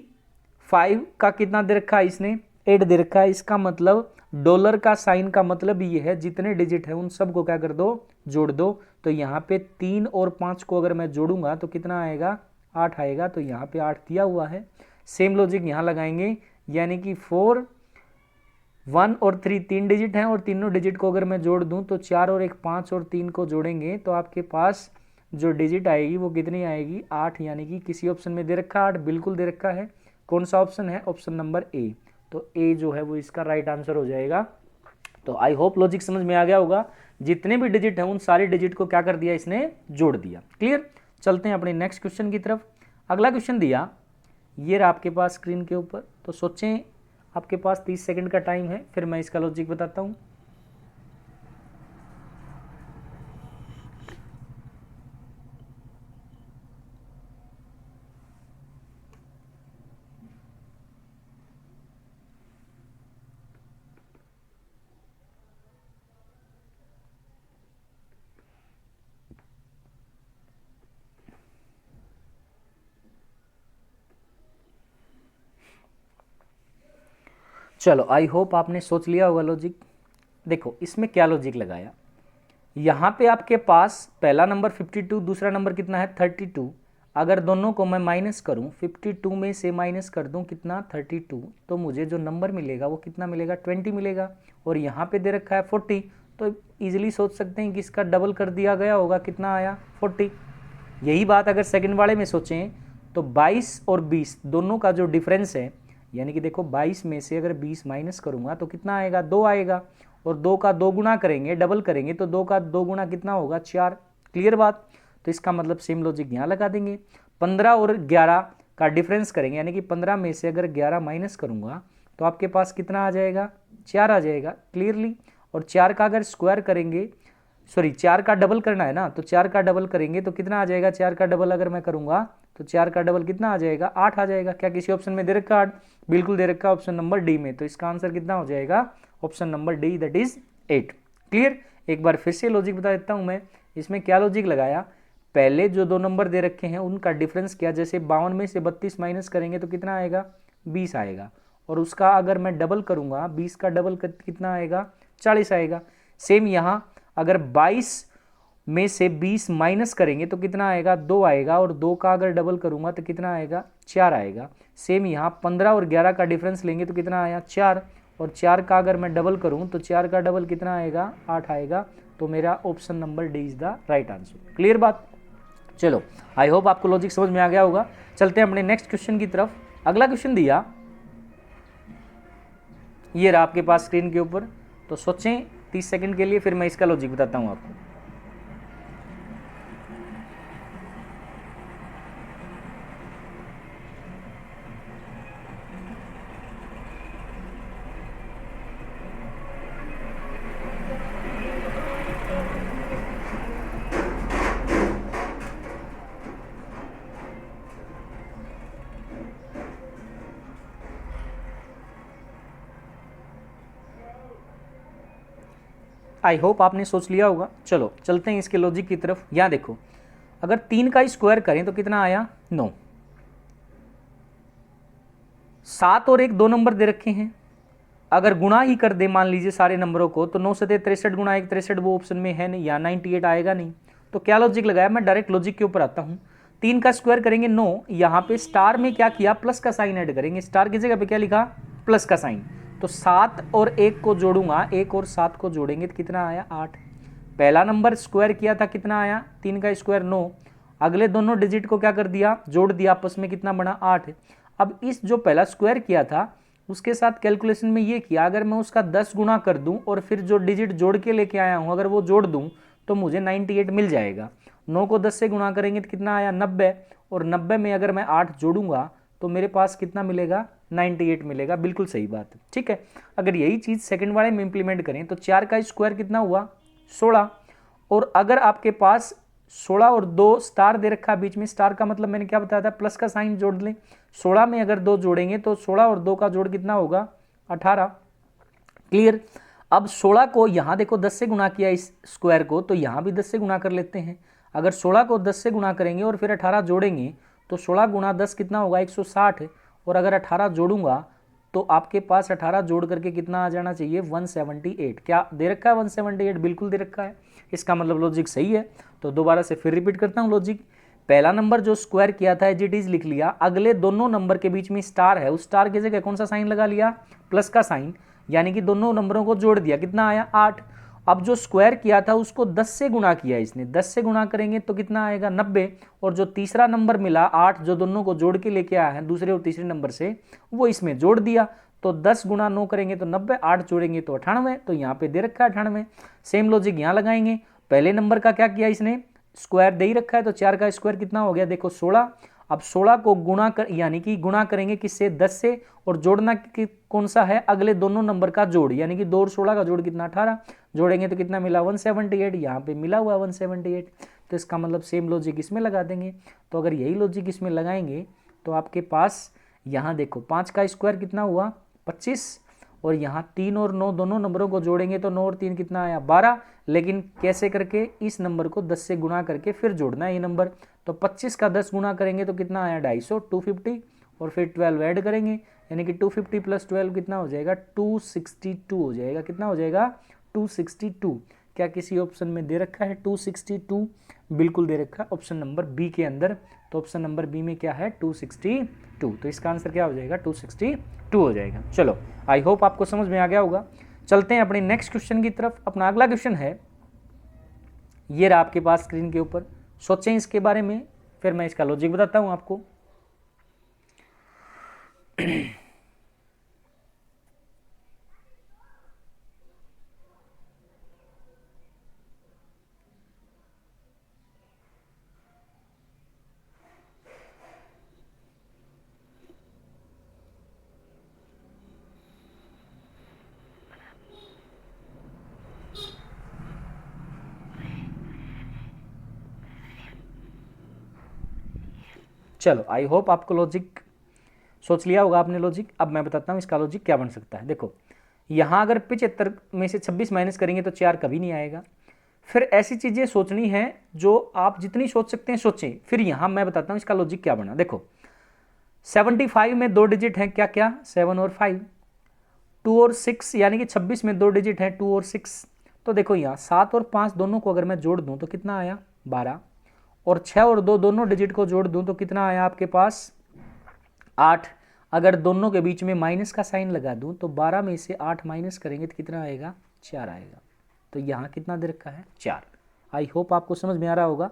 5 का कितना दे रखा है, इसने 8 दे रखा है। इसका मतलब डॉलर का साइन का मतलब ये है जितने डिजिट है उन सब को क्या कर दो, जोड़ दो। तो यहाँ पे 3 और 5 को अगर मैं जोड़ूंगा तो कितना आएगा, 8 आएगा, तो यहाँ पे 8 दिया हुआ है। सेम लॉजिक यहाँ लगाएंगे, यानी कि 4 1 और 3 तीन डिजिट हैं, और तीनों डिजिट को अगर मैं जोड़ दूं तो 4 और 1 5 और 3 को जोड़ेंगे तो आपके पास जो डिजिट आएगी वो कितनी आएगी, 8, यानी कि किसी ऑप्शन में दे रखा है 8, बिल्कुल दे रखा है। कौन सा ऑप्शन है, ऑप्शन नंबर ए। तो ए जो है वो इसका राइट आंसर हो जाएगा। तो आई होप लॉजिक समझ में आ गया होगा। जितने भी डिजिट हैं उन सारे डिजिट को क्या कर दिया, इसने जोड़ दिया। क्लियर। चलते हैं अपने नेक्स्ट क्वेश्चन की तरफ। अगला क्वेश्चन दिया, ये रहा आपके पास स्क्रीन के ऊपर। तो सोचें, आपके पास 30 सेकंड का टाइम है, फिर मैं इसका लॉजिक बताता हूँ। चलो, आई होप आपने सोच लिया होगा लॉजिक। देखो इसमें क्या लॉजिक लगाया, यहाँ पे आपके पास पहला नंबर 52, दूसरा नंबर कितना है 32। अगर दोनों को मैं माइनस करूँ, 52 में से माइनस कर दूँ कितना 32, तो मुझे जो नंबर मिलेगा वो कितना मिलेगा 20 मिलेगा। और यहाँ पे दे रखा है 40, तो इजीली सोच सकते हैं कि इसका डबल कर दिया गया होगा, कितना आया 40। यही बात अगर सेकंड वाले में सोचें तो 22 और 20 दोनों का जो डिफरेंस है, यानी कि देखो 22 में से अगर 20 माइनस करूंगा तो कितना आएगा 2 आएगा, और 2 का 2 गुना करेंगे, डबल करेंगे तो 2 का 2 गुना कितना होगा 4। क्लियर बात। तो इसका मतलब सेम लॉजिक यहाँ लगा देंगे। 15 और 11 का डिफरेंस करेंगे, यानी कि 15 में से अगर 11 माइनस करूंगा तो आपके पास कितना आ जाएगा 4 आ जाएगा। क्लियरली। और 4 का अगर स्क्वायर करेंगे, सॉरी 4 का डबल करना है ना, तो 4 का डबल करेंगे तो कितना आ जाएगा, 4 का डबल अगर मैं करूंगा तो 4 का डबल कितना आ जाएगा 8 आ जाएगा। क्या किसी ऑप्शन में दे रखा 8? बिल्कुल दे रखा ऑप्शन नंबर डी में। तो इसका आंसर कितना हो जाएगा option number D, that is 8। Clear. एक बार फिर से लॉजिक बता देता हूं मैं। इसमें क्या लॉजिक लगाया, पहले जो 2 नंबर दे रखे हैं उनका डिफरेंस किया, जैसे 52 में से 32 माइनस करेंगे तो कितना आएगा 20 आएगा, और उसका अगर मैं डबल करूंगा 20 का डबल कितना आएगा 40 आएगा। सेम यहाँ अगर 22 में से 20 माइनस करेंगे तो कितना आएगा 2 आएगा, और 2 का अगर डबल करूंगा तो कितना आएगा 4 आएगा। सेम यहाँ 15 और 11 का डिफरेंस लेंगे तो कितना आया 4, और 4 का अगर मैं डबल करूं तो 4 का डबल कितना आएगा 8 आएगा। तो मेरा option number D is the right answer. Clear बात। चलो, आई होप आपको लॉजिक समझ में आ गया होगा। चलते हैं अपने नेक्स्ट क्वेश्चन की तरफ। अगला क्वेश्चन दिया, ये रहा आपके पास स्क्रीन के ऊपर। तो सोचें 30 सेकंड के लिए, फिर मैं इसका लॉजिक बताता हूं आपको। आई होप आपने सोच लिया होगा। चलो चलते हैं इसके लॉजिक की तरफ। यहाँ देखो, अगर 3 का स्क्वायर करें तो कितना आया 9। 7 और 1 2 नंबर दे रखे हैं, अगर गुणा ही कर दे मान लीजिए सारे नंबरों को, तो 9 7 63 गुणा 1 63, वो ऑप्शन में है नहीं, या 98 आएगा नहीं। तो क्या लॉजिक लगाया, मैं डायरेक्ट लॉजिक के ऊपर आता हूँ। 3 का स्क्वायर करेंगे 9, यहाँ पे स्टार में क्या किया प्लस का साइन ऐड करेंगे, स्टार की जगह पे क्या लिखा प्लस का साइन। तो 7 और 1 को जोड़ूंगा, 1 और 7 को जोड़ेंगे तो कितना आया 8। पहला नंबर स्क्वायर किया था कितना आया 3 का स्क्वायर 9, अगले दोनों डिजिट को क्या कर दिया जोड़ दिया आपस में, कितना बना 8। अब इस जो पहला स्क्वायर किया था उसके साथ कैलकुलेशन में ये किया, अगर मैं उसका 10 गुना कर दूं और फिर जो डिजिट जोड़ के लेके आया हूं अगर वो जोड़ दूं तो मुझे 98 मिल जाएगा। 9 को 10 से गुणा करेंगे तो कितना आया 90, और 90 में अगर मैं 8 जोड़ूंगा तो मेरे पास कितना मिलेगा 98 मिलेगा। बिल्कुल सही बात है। ठीक है, अगर यही चीज़ सेकंड वाले में इंप्लीमेंट करें तो 4 का स्क्वायर कितना हुआ 16, और अगर आपके पास 16 और 2 स्टार दे रखा है बीच में, स्टार का मतलब मैंने क्या बताया था प्लस का साइन जोड़ लें। 16 में अगर 2 जोड़ेंगे तो 16 और 2 का जोड़ कितना होगा 18। क्लियर। अब 16 को यहाँ देखो 10 से गुणा किया इस स्क्वायर को, तो यहाँ भी 10 से गुणा कर लेते हैं। अगर 16 को 10 से गुणा करेंगे और फिर 18 जोड़ेंगे तो 16 गुणा 10 कितना होगा 160, और अगर 18 जोड़ूंगा तो आपके पास 18 जोड़ करके कितना आ जाना चाहिए 178। क्या दे रखा है 178? बिल्कुल दे रखा है। इसका मतलब लॉजिक सही है। तो दोबारा से फिर रिपीट करता हूँ लॉजिक। पहला नंबर जो स्क्वायर किया था एज इट इज लिख लिया, अगले दोनों नंबर के बीच में स्टार है, उस स्टार की जगह कौन सा साइन लगा लिया प्लस का साइन, यानी कि दोनों नंबरों को जोड़ दिया, कितना आया 8। अब जो स्क्वायर किया था उसको 10 से गुणा किया इसने, 10 से गुणा करेंगे तो कितना आएगा 90, और जो तीसरा नंबर मिला 8 जो दोनों को जोड़ के लेके आया है दूसरे और तीसरे नंबर से, वो इसमें जोड़ दिया तो 10 गुणा 9 करेंगे तो 90, 8 जोड़ेंगे तो 98, तो यहाँ पे दे रखा है 98। सेम लॉजिक यहाँ लगाएंगे, पहले नंबर का क्या किया इसने, स्क्वायर दे ही रखा है, तो 4 का स्क्वायर कितना हो गया, देखो 16। अब 16 को गुणा कर यानी कि गुणा करेंगे किससे, 10 से, और जोड़ना कौन सा है, अगले दोनों नंबर का जोड़, यानी कि 2 और 16 का जोड़ कितना, 18। जोड़ेंगे तो कितना मिला, 178। यहाँ पे मिला हुआ 178, तो इसका मतलब सेम लॉजिक इसमें लगा देंगे। तो अगर यही लॉजिक इसमें लगाएंगे तो आपके पास यहाँ देखो 5 का स्क्वायर कितना हुआ, 25, और यहाँ 3 और 9 दोनों नंबरों को जोड़ेंगे तो 9 और 3 कितना आया, 12। लेकिन कैसे करके, इस नंबर को 10 से गुणा करके फिर जोड़ना है ये नंबर। तो 25 का 10 गुणा करेंगे तो कितना आया, 250, 250, और फिर 12 ऐड करेंगे, यानी कि 250 प्लस 12 कितना हो जाएगा, 262 हो जाएगा। कितना हो जाएगा, 262। क्या किसी ऑप्शन में दे रखा है 262? बिल्कुल दे रखा है, ऑप्शन नंबर बी के अंदर। तो ऑप्शन नंबर बी में क्या है, 262। तो इसका आंसर क्या हो जाएगा, 262 हो जाएगा। चलो, आई होप आपको समझ में आ गया होगा। चलते हैं अपने नेक्स्ट क्वेश्चन की तरफ। अपना अगला क्वेश्चन है, ये रहा आपके पास स्क्रीन के ऊपर, सोचें इसके बारे में, फिर मैं इसका लॉजिक बताता हूं आपको। चलो, आई होप आपको लॉजिक सोच लिया होगा आपने लॉजिक। अब मैं बताता हूँ इसका लॉजिक क्या बन सकता है। देखो, यहाँ अगर 75 में से 26 माइनस करेंगे तो 4 कभी नहीं आएगा। फिर ऐसी चीज़ें सोचनी है जो आप जितनी सोच सकते हैं सोचें। फिर यहाँ मैं बताता हूँ इसका लॉजिक क्या बना। देखो, 75 में 2 डिजिट हैं, क्या क्या, 7 और 5, 2 और 6, यानी कि 26 में 2 डिजिट हैं, 2 और 6। तो देखो यहाँ 7 और 5 दोनों को अगर मैं जोड़ दूँ तो कितना आया, 12, और 6 और 2 दोनों डिजिट को जोड़ दूँ तो कितना आया आपके पास, 8। अगर दोनों के बीच में माइनस का साइन लगा दूं तो 12 में से 8 माइनस करेंगे तो कितना आएगा, 4 आएगा। तो यहाँ कितना दे रखा है, 4। आई होप आपको समझ में आ रहा होगा।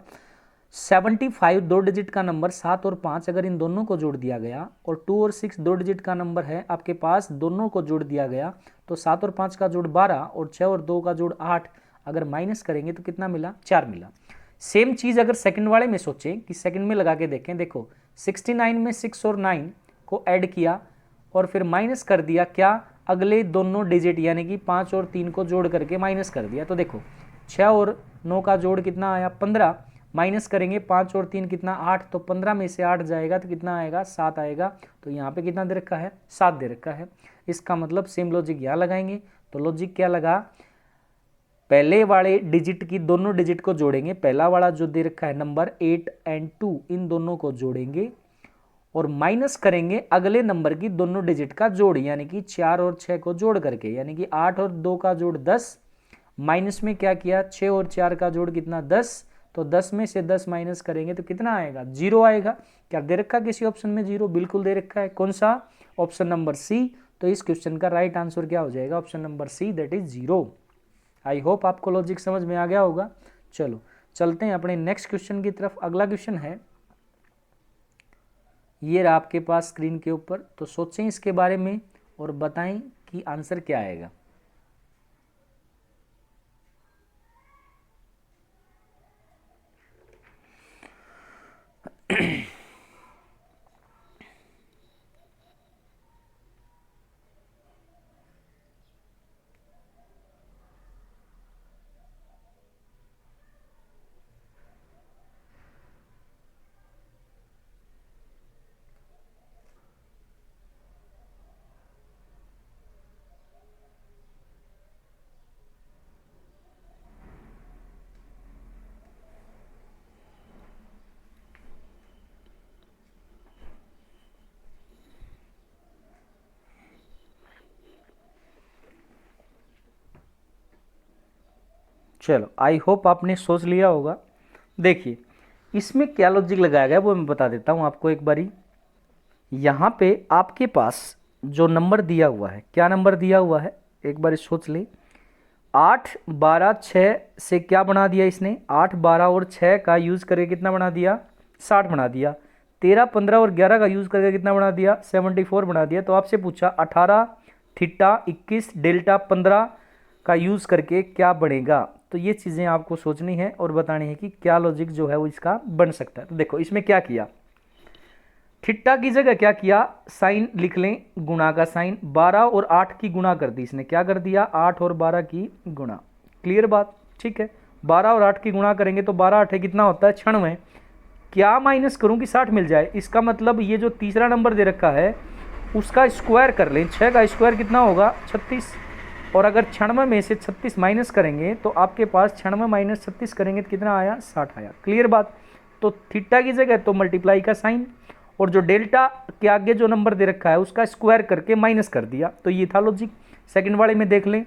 75 2 डिजिट का नंबर, 7 और 5 अगर इन दोनों को जोड़ दिया गया, और 2 और 6 2 डिजिट का नंबर है आपके पास, दोनों को जोड़ दिया गया तो 7 और 5 का जोड़ 12 और 6 और 2 का जोड़ 8, अगर माइनस करेंगे तो कितना मिला, 4 मिला। सेम चीज़ अगर सेकंड वाले में सोचें कि सेकंड में लगा के देखें, देखो 69 में 6 और 9 को ऐड किया और फिर माइनस कर दिया, क्या, अगले दोनों डिजिट यानी कि 5 और 3 को जोड़ करके माइनस कर दिया। तो देखो 6 और 9 का जोड़ कितना आया, 15, माइनस करेंगे 5 और 3 कितना, 8, तो 15 में से 8 जाएगा तो कितना आएगा, 7 आएगा। तो यहाँ पे कितना दे रखा है, 7 दे रखा है। इसका मतलब सेम लॉजिक यहाँ लगाएंगे। तो लॉजिक क्या लगा, पहले वाले डिजिट की दोनों डिजिट को जोड़ेंगे, पहला वाला जो दे रखा है नंबर 8 और 2, इन दोनों को जोड़ेंगे और माइनस करेंगे अगले नंबर की दोनों डिजिट का जोड़, यानी कि 4 और 6 को जोड़ करके, यानी कि 8 और 2 का जोड़ 10, माइनस में क्या किया, 6 और 4 का जोड़ कितना, 10। तो 10 में से 10 माइनस करेंगे तो कितना आएगा, 0 आएगा। क्या दे रखा किसी ऑप्शन में 0? बिल्कुल दे रखा है। कौन सा, ऑप्शन नंबर सी। तो इस क्वेश्चन का राइट आंसर क्या हो जाएगा, option number C, that is 0। I hope आपको लॉजिक समझ में आ गया होगा। चलो चलते हैं अपने नेक्स्ट क्वेश्चन की तरफ। अगला क्वेश्चन है, ये रहा आपके पास स्क्रीन के ऊपर। तो सोचें इसके बारे में और बताएं कि आंसर क्या आएगा। चलो, आई होप आपने सोच लिया होगा। देखिए, इसमें क्या लॉजिक लगाया गया वो मैं बता देता हूँ आपको एक बारी। यहाँ पे आपके पास जो नंबर दिया हुआ है, क्या नंबर दिया हुआ है, एक बार सोच ले। 8 12 6 से क्या बना दिया इसने, 8 12 और 6 का यूज़ करके कितना बना दिया, 60 बना दिया। 13 15 और 11 का यूज़ करके कितना बना दिया, 74 बना दिया। तो आपसे पूछा 18 थीटा 21 डेल्टा 15 का यूज़ करके क्या बनेगा। तो ये चीज़ें आपको सोचनी है और बतानी है कि क्या लॉजिक जो है वो इसका बन सकता है। तो देखो इसमें क्या किया, थीटा की जगह क्या किया, साइन लिख लें, गुणा का साइन, 12 और 8 की गुणा कर दी इसने, क्या कर दिया 8 और 12 की गुणा। क्लियर बात, ठीक है। 12 और 8 की गुणा करेंगे तो 12 8 कितना होता है 96। क्या माइनस करूं कि 60 मिल जाए, इसका मतलब ये जो तीसरा नंबर दे रखा है उसका स्क्वायर कर लें, 6 का स्क्वायर कितना होगा 36। और अगर 96 में से 36 माइनस करेंगे तो आपके पास 96 माइनस 36 करेंगे तो कितना आया 60 आया। क्लियर बात। तो थीटा की जगह तो मल्टीप्लाई का साइन, और जो डेल्टा के आगे जो नंबर दे रखा है उसका स्क्वायर करके माइनस कर दिया। तो ये था लॉजिक। सेकंड वाले में देख लें,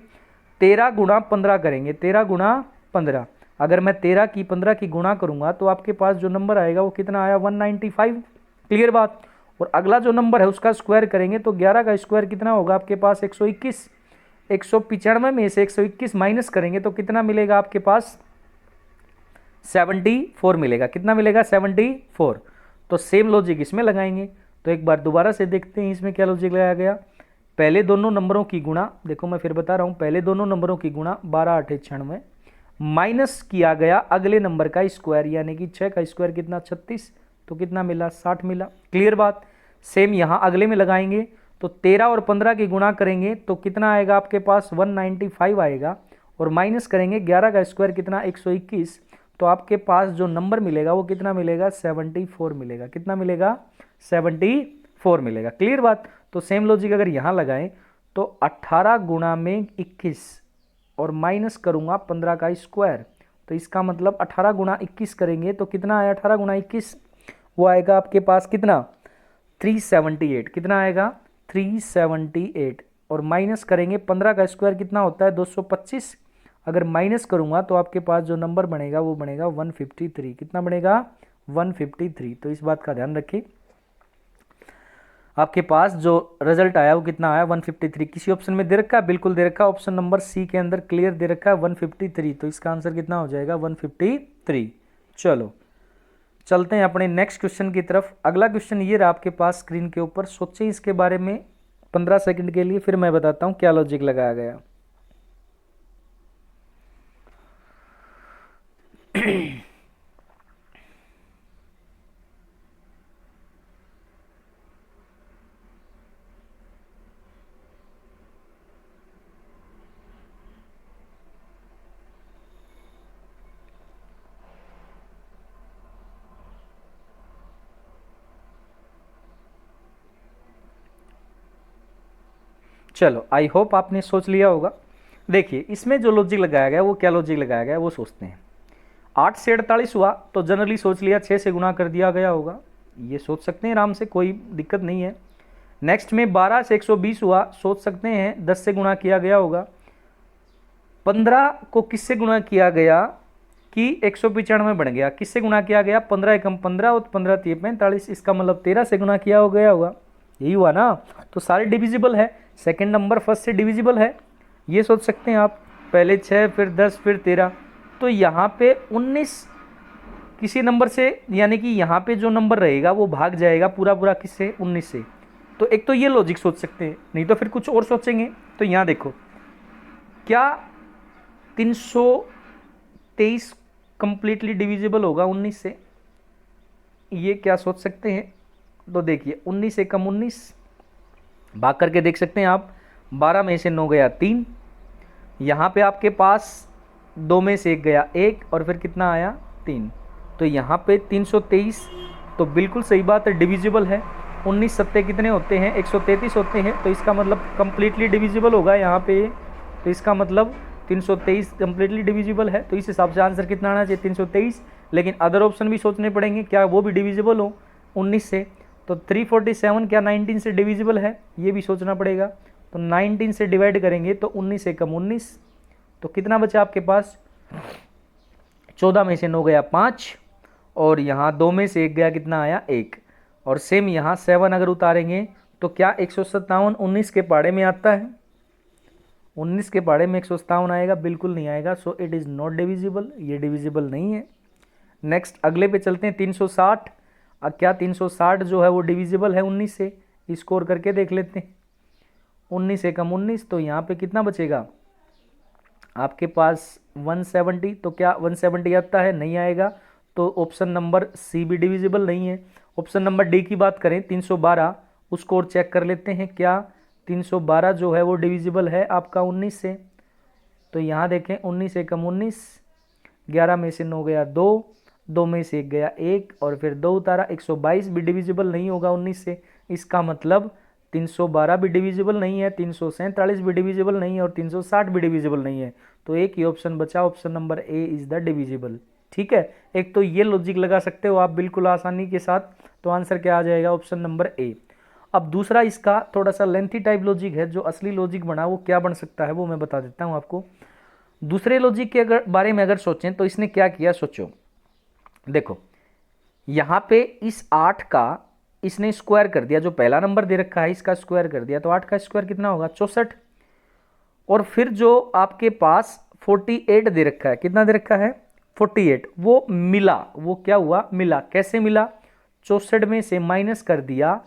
13 गुणा 15 करेंगे, 13 गुणा 15, अगर मैं 13 की 15 की गुणा करूंगा तो आपके पास जो नंबर आएगा वो कितना आया 195। क्लियर बात। और अगला जो नंबर है उसका स्क्वायर करेंगे तो 11 का स्क्वायर कितना होगा आपके पास 121। 195 में से 121 माइनस करेंगे तो कितना मिलेगा आपके पास 74 मिलेगा। कितना मिलेगा 74। तो सेम लॉजिक इसमें लगाएंगे। तो एक बार दोबारा से देखते हैं इसमें क्या लॉजिक लगाया गया। पहले दोनों नंबरों की गुणा, देखो मैं फिर बता रहा हूं, पहले दोनों नंबरों की गुणा 12 8 96 माइनस किया गया अगले नंबर का स्क्वायर, यानी कि 6 का स्क्वायर कितना 36, तो कितना मिला 60 मिला। क्लियर बात। सेम यहां अगले में लगाएंगे तो 13 और 15 की गुणा करेंगे तो कितना आएगा आपके पास 195 आएगा, और माइनस करेंगे 11 का स्क्वायर कितना 121, तो आपके पास जो नंबर मिलेगा वो कितना मिलेगा 74 मिलेगा। कितना मिलेगा 74 मिलेगा। क्लियर बात। तो सेम लॉजिक अगर यहां लगाएं तो 18 गुणा में 21 और माइनस करूंगा 15 का स्क्वायर, तो इसका मतलब 18 गुणा 21 करेंगे तो कितना आया 18 गुणा 21, वो आएगा आपके पास कितना 378। कितना आएगा 378, और माइनस करेंगे 15 का स्क्वायर कितना होता है 225, अगर माइनस करूंगा तो आपके पास जो नंबर बनेगा वो बनेगा 153। कितना बनेगा 153। तो इस बात का ध्यान रखें, आपके पास जो रिजल्ट आया वो कितना आया 153। किसी ऑप्शन में दे रखा है, बिल्कुल दे रखा है, ऑप्शन नंबर सी के अंदर क्लियर दे रखा है 153। तो इसका आंसर कितना हो जाएगा 153। चलो चलते हैं अपने नेक्स्ट क्वेश्चन की तरफ। अगला क्वेश्चन ये रहा आपके पास स्क्रीन के ऊपर, सोचें इसके बारे में 15 सेकंड के लिए, फिर मैं बताता हूं क्या लॉजिक लगाया गया। चलो आई होप आपने सोच लिया होगा। देखिए इसमें जो लॉजिक लगाया गया वो क्या लॉजिक लगाया गया वो सोचते हैं। 8 से 48 हुआ तो जनरली सोच लिया 6 से गुणा कर दिया गया होगा, ये सोच सकते हैं आराम से, कोई दिक्कत नहीं है। नेक्स्ट में 12 से 120 हुआ, सोच सकते हैं 10 से गुणा किया गया होगा। 15 को किससे गुणा किया गया कि 195 बन गया, किससे गुणा किया गया 15 एकम 15 और 15 3 45, इसका मतलब 13 से गुणा किया हो गया होगा, यही हुआ ना। तो सारे डिविजिबल है, सेकंड नंबर फर्स्ट से डिविजिबल है, ये सोच सकते हैं आप। पहले 6 फिर 10 फिर 13, तो यहाँ पे 19 किसी नंबर से, यानी कि यहाँ पे जो नंबर रहेगा वो भाग जाएगा पूरा पूरा किससे 19 से। तो एक तो ये लॉजिक सोच सकते हैं, नहीं तो फिर कुछ और सोचेंगे। तो यहाँ देखो क्या 323 कंप्लीटली डिविजिबल होगा 19 से, ये क्या सोच सकते हैं। तो देखिए 19 से कम 19 भाग करके देख सकते हैं आप, 12 में से 9 गया 3, यहाँ पे आपके पास 2 में से 1 गया 1, और फिर कितना आया 3, तो यहाँ पे 323, तो बिल्कुल सही बात है डिविजिबल है। 19 सत्ते कितने होते हैं 133 होते हैं, तो इसका मतलब कंप्लीटली डिविजिबल होगा यहाँ पे। तो इसका मतलब 323 कंप्लीटली डिविजिबल है, तो इस हिसाब से आंसर कितना आना चाहिए 323। लेकिन अदर ऑप्शन भी सोचने पड़ेंगे, क्या वो भी डिविजिबल हो 19 से। तो 347 क्या 19 से डिविजिबल है, ये भी सोचना पड़ेगा। तो 19 से डिवाइड करेंगे तो 19 से कम 19, तो कितना बचा आपके पास 14 में से 9 गया 5, और यहाँ 2 में से 1 गया कितना आया 1, और सेम यहाँ 7 अगर उतारेंगे तो क्या 157 19 के पाड़े में आता है, 19 के पाड़े में 157 आएगा, बिल्कुल नहीं आएगा। So it is not divisible, ये डिविजिबल नहीं है। नेक्स्ट अगले पे चलते हैं 360। क्या 360 जो है वो डिविजिबल है 19 से, स्कोर करके देख लेते हैं। 19 एकम 19, तो यहाँ पे कितना बचेगा आपके पास 170। तो क्या 170 आता है? नहीं आएगा। तो ऑप्शन नंबर सी भी डिविजिबल नहीं है। ऑप्शन नंबर डी की बात करें 312, उसको और चेक कर लेते हैं क्या 312 जो है वो डिविजिबल है आपका 19 से। तो यहाँ देखें 19 एकम 19, 11 में से 9 गया 2, 2 में से 1 गया 1 और फिर 2 उतारा, 122 भी डिविजिबल नहीं होगा 19 से। इसका मतलब 312 भी डिविजिबल नहीं है, 347 भी डिविजिबल नहीं है और 360 भी डिविजिबल नहीं है। तो एक ही ऑप्शन बचा, option number A is the divisible. ठीक है, एक तो ये लॉजिक लगा सकते हो आप बिल्कुल आसानी के साथ। तो आंसर क्या आ जाएगा? Option number A. अब दूसरा इसका थोड़ा सा लेंथी टाइप लॉजिक है, जो असली लॉजिक बना वो क्या बन सकता है वो मैं बता देता हूँ आपको। दूसरे लॉजिक के बारे में अगर सोचें तो इसने क्या किया, सोचो। देखो यहां पे इस 8 का इसने स्क्वायर कर दिया, जो पहला नंबर दे रखा है इसका स्क्वायर कर दिया, तो 8 का स्क्वायर कितना होगा? 64। और फिर जो आपके पास 48 दे रखा है, कितना दे रखा है? 48। वो मिला, वो क्या हुआ? मिला। कैसे मिला? 64 में से माइनस कर दिया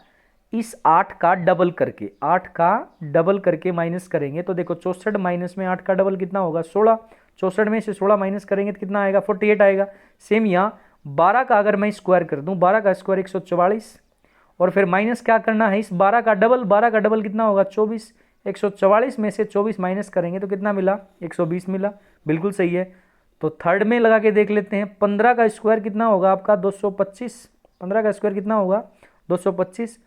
इस 8 का डबल करके, 8 का डबल करके माइनस करेंगे तो देखो 64 माइनस में 8 का डबल कितना होगा? 16। 64 में से 16 माइनस करेंगे तो कितना आएगा? 48 आएगा। सेम यहाँ 12 का अगर मैं स्क्वायर कर दूं, 12 का स्क्वायर 144 और फिर माइनस क्या करना है? इस 12 का डबल, 12 का डबल कितना होगा? 24। 144 में से 24 माइनस करेंगे तो कितना मिला? 120 मिला। बिल्कुल सही है। तो थर्ड में लगा के देख लेते हैं। 15 का स्क्वायर कितना होगा आपका? 225। 15 का स्क्वायर कितना होगा? 225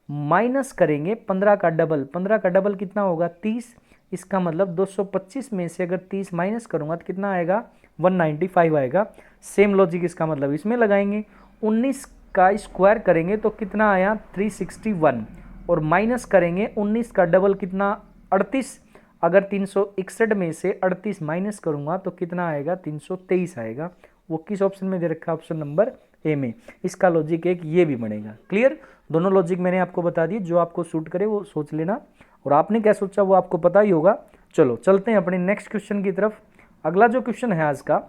माइनस करेंगे 15 का डबल, 15 का डबल कितना होगा? 30। इसका मतलब 225 में से अगर 30 माइनस करूंगा तो कितना आएगा? 195 आएगा। सेम लॉजिक इसका मतलब इसमें लगाएंगे। 19 का स्क्वायर करेंगे तो कितना आया? 361 और माइनस करेंगे 19 का डबल कितना? 38। अगर 361 में से 38 माइनस करूंगा तो कितना आएगा? 323 आएगा। वो किस ऑप्शन में दे रखा है? ऑप्शन नंबर ए में। इसका लॉजिक एक ये भी बनेगा। क्लियर? दोनों लॉजिक मैंने आपको बता दिए, जो आपको सूट करे वो सोच लेना, और आपने क्या सोचा वो आपको पता ही होगा। चलो चलते हैं अपने नेक्स्ट क्वेश्चन की तरफ। अगला जो क्वेश्चन है आज का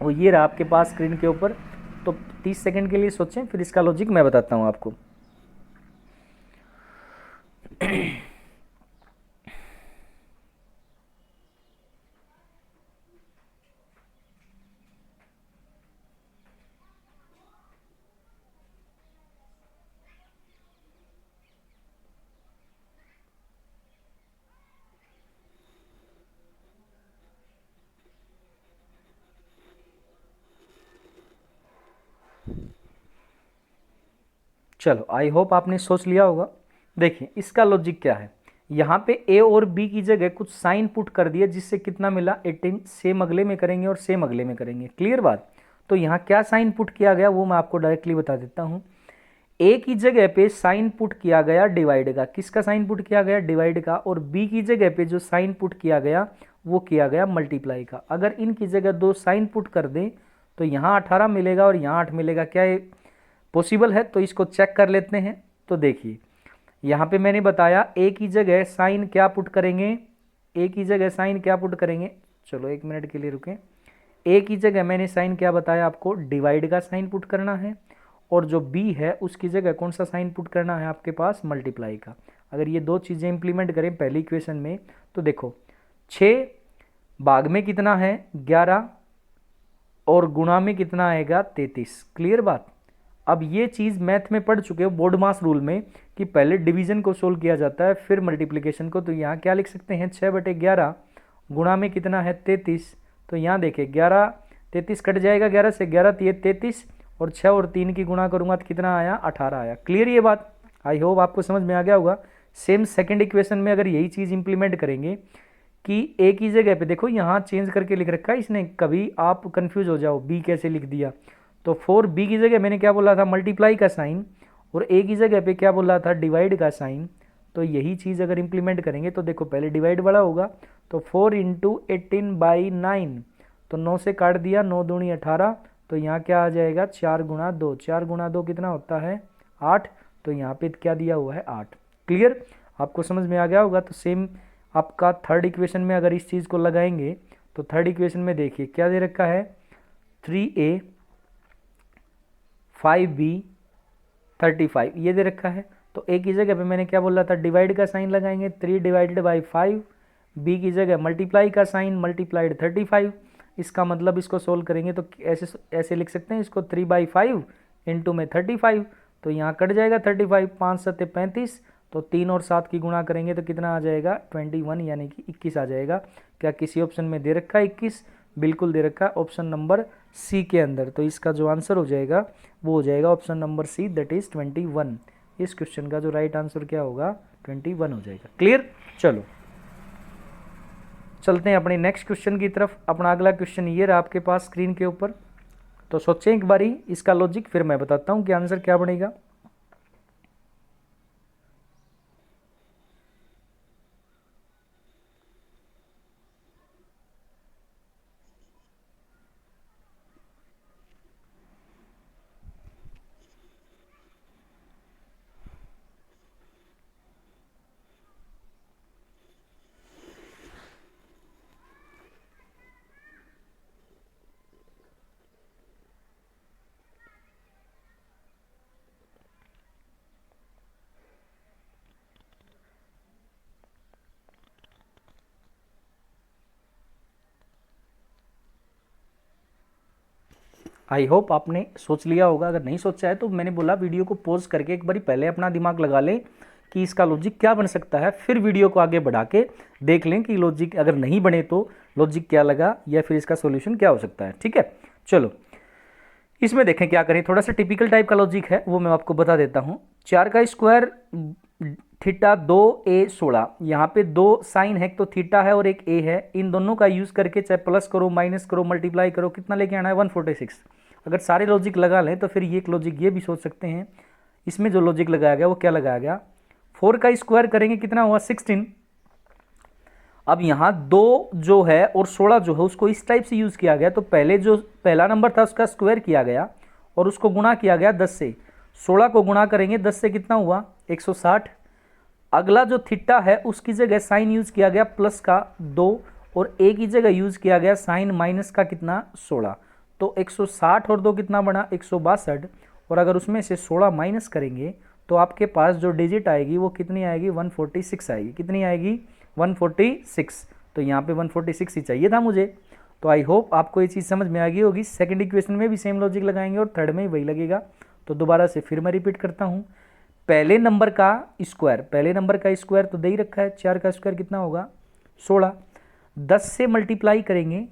वो ये रहा आपके पास स्क्रीन के ऊपर। तो 30 सेकंड के लिए सोचें, फिर इसका लॉजिक मैं बताता हूं आपको। चलो आई होप आपने सोच लिया होगा। देखिए इसका लॉजिक क्या है, यहाँ पे ए और बी की जगह कुछ साइन पुट कर दिया, जिससे कितना मिला? 18। सेम अगले में करेंगे और सेम अगले में करेंगे। क्लियर बात? तो यहाँ क्या साइन पुट किया गया वो मैं आपको डायरेक्टली बता देता हूँ। ए की जगह पे साइन पुट किया गया डिवाइड का। किसका साइन पुट किया गया? डिवाइड का। और बी की जगह पे जो साइन पुट किया गया वो किया गया मल्टीप्लाई का। अगर इनकी जगह दो साइन पुट कर दें तो यहाँ 18 मिलेगा और यहाँ 8 मिलेगा। क्या ये पॉसिबल है? तो इसको चेक कर लेते हैं। तो देखिए यहाँ पे मैंने बताया ए की जगह साइन क्या पुट करेंगे? ए की जगह साइन क्या पुट करेंगे? चलो 1 मिनट के लिए रुकें। ए की जगह मैंने साइन क्या बताया आपको? डिवाइड का साइन पुट करना है। और जो बी है उसकी जगह कौन सा साइन पुट करना है आपके पास? मल्टीप्लाई का। अगर ये दो चीज़ें इंप्लीमेंट करें पहली इक्वेशन में तो देखो 6 भाग में कितना है? 11 और गुणा में कितना आएगा? 33। क्लियर बात? अब ये चीज़ मैथ में पढ़ चुके हो बोर्ड मास रूल में कि पहले डिवीजन को सोल्व किया जाता है फिर मल्टीप्लिकेशन को। तो यहाँ क्या लिख सकते हैं? 6/11 गुणा में कितना है? 33। तो यहाँ देखिए 11 33 कट जाएगा 11 से, 11 33 और 6 और 3 की गुणा करूंगा तो कितना आया? 18 आया। क्लियर ये बात? आई होप आपको समझ में आ गया होगा। सेम सेकंड इक्वेशन में अगर यही चीज़ इंप्लीमेंट करेंगे कि ए की जगह पे देखो यहाँ चेंज करके लिख रखा है इसने, कभी आप कंफ्यूज हो जाओ बी कैसे लिख दिया। तो 4b की जगह मैंने क्या बोला था? मल्टीप्लाई का साइन। और ए की जगह पे क्या बोला था? डिवाइड का साइन। तो यही चीज़ अगर इंप्लीमेंट करेंगे तो देखो पहले डिवाइड वाला होगा तो 4 × 18/9, तो 9 से काट दिया, 9 दूनी 18। तो यहाँ क्या आ जाएगा? 4 × 2, 4 × 2 कितना होता है? 8। तो यहाँ पे क्या दिया हुआ है? 8। क्लियर? आपको समझ में आ गया होगा। तो सेम आपका थर्ड इक्वेशन में अगर इस चीज़ को लगाएंगे तो थर्ड इक्वेशन में देखिए क्या दे रखा है? 3a 5b 35 ये दे रखा है। तो ए की जगह पे मैंने क्या बोला था, डिवाइड का साइन लगाएंगे, 3 डिवाइडेड बाई 5, बी की जगह मल्टीप्लाई का साइन, मल्टीप्लाइड 35। इसका मतलब इसको सोल्व करेंगे तो ऐसे ऐसे लिख सकते हैं इसको, 3/5 इंटू में 35, तो यहाँ कट जाएगा 35, 5 सत्ते 35, तो 3 और 7 की गुणा करेंगे तो कितना आ जाएगा 21, यानी कि 21 आ जाएगा। क्या किसी ऑप्शन में दे रखा है 21? बिल्कुल दे रखा है ऑप्शन नंबर सी के अंदर। तो इसका जो आंसर हो जाएगा वो हो जाएगा option number C, that is 21। इस क्वेश्चन का जो राइट आंसर क्या होगा, 21 हो जाएगा। क्लियर? चलो चलते हैं अपने नेक्स्ट क्वेश्चन की तरफ। अपना अगला क्वेश्चन ये रहा आपके पास स्क्रीन के ऊपर, तो सोचें एक बारी इसका लॉजिक, फिर मैं बताता हूँ कि आंसर क्या बनेगा। आई होप आपने सोच लिया होगा। अगर नहीं सोचा है तो मैंने बोला वीडियो को पॉज करके एक बारी पहले अपना दिमाग लगा लें कि इसका लॉजिक क्या बन सकता है, फिर वीडियो को आगे बढ़ा के देख लें कि लॉजिक अगर नहीं बने तो लॉजिक क्या लगा या फिर इसका सॉल्यूशन क्या हो सकता है। ठीक है, चलो इसमें देखें क्या करें। थोड़ा सा टिपिकल टाइप का लॉजिक है, वो मैं आपको बता देता हूँ। 4 का स्क्वायर थीटा 2a16, यहाँ पे 2 साइन है, तो थीटा है और एक a है, इन दोनों का यूज़ करके चाहे प्लस करो माइनस करो मल्टीप्लाई करो, कितना लेके आना है 146। अगर सारे लॉजिक लगा लें तो फिर ये एक लॉजिक ये भी सोच सकते हैं, इसमें जो लॉजिक लगाया गया वो क्या लगाया गया, 4 का स्क्वायर करेंगे कितना हुआ 16। अब यहाँ 2 जो है और 16 जो है उसको इस टाइप से यूज़ किया गया, तो पहले जो पहला नंबर था उसका स्क्वायर किया गया और उसको गुणा किया गया 10 से। 16 को गुणा करेंगे 10 से कितना हुआ 160। अगला जो थीटा है उसकी जगह साइन यूज़ किया गया प्लस का 2 और ए की जगह यूज़ किया गया साइन माइनस का कितना 16। तो 160 और 2 कितना बना 162, और अगर उसमें से 16 माइनस करेंगे तो आपके पास जो डिजिट आएगी वो कितनी आएगी 146 आएगी। कितनी आएगी 146। तो यहाँ पे 146 ही चाहिए था मुझे। तो आई होप आपको ये चीज़ समझ में आ गई होगी। सेकंड इक्वेशन में भी सेम लॉजिक लगाएंगे और थर्ड में वही लगेगा। तो दोबारा से फिर मैं रिपीट करता हूँ, पहले नंबर का स्क्वायर तो दे ही रखा है, 4 का स्क्वायर कितना होगा 16, 10 से मल्टीप्लाई करेंगे,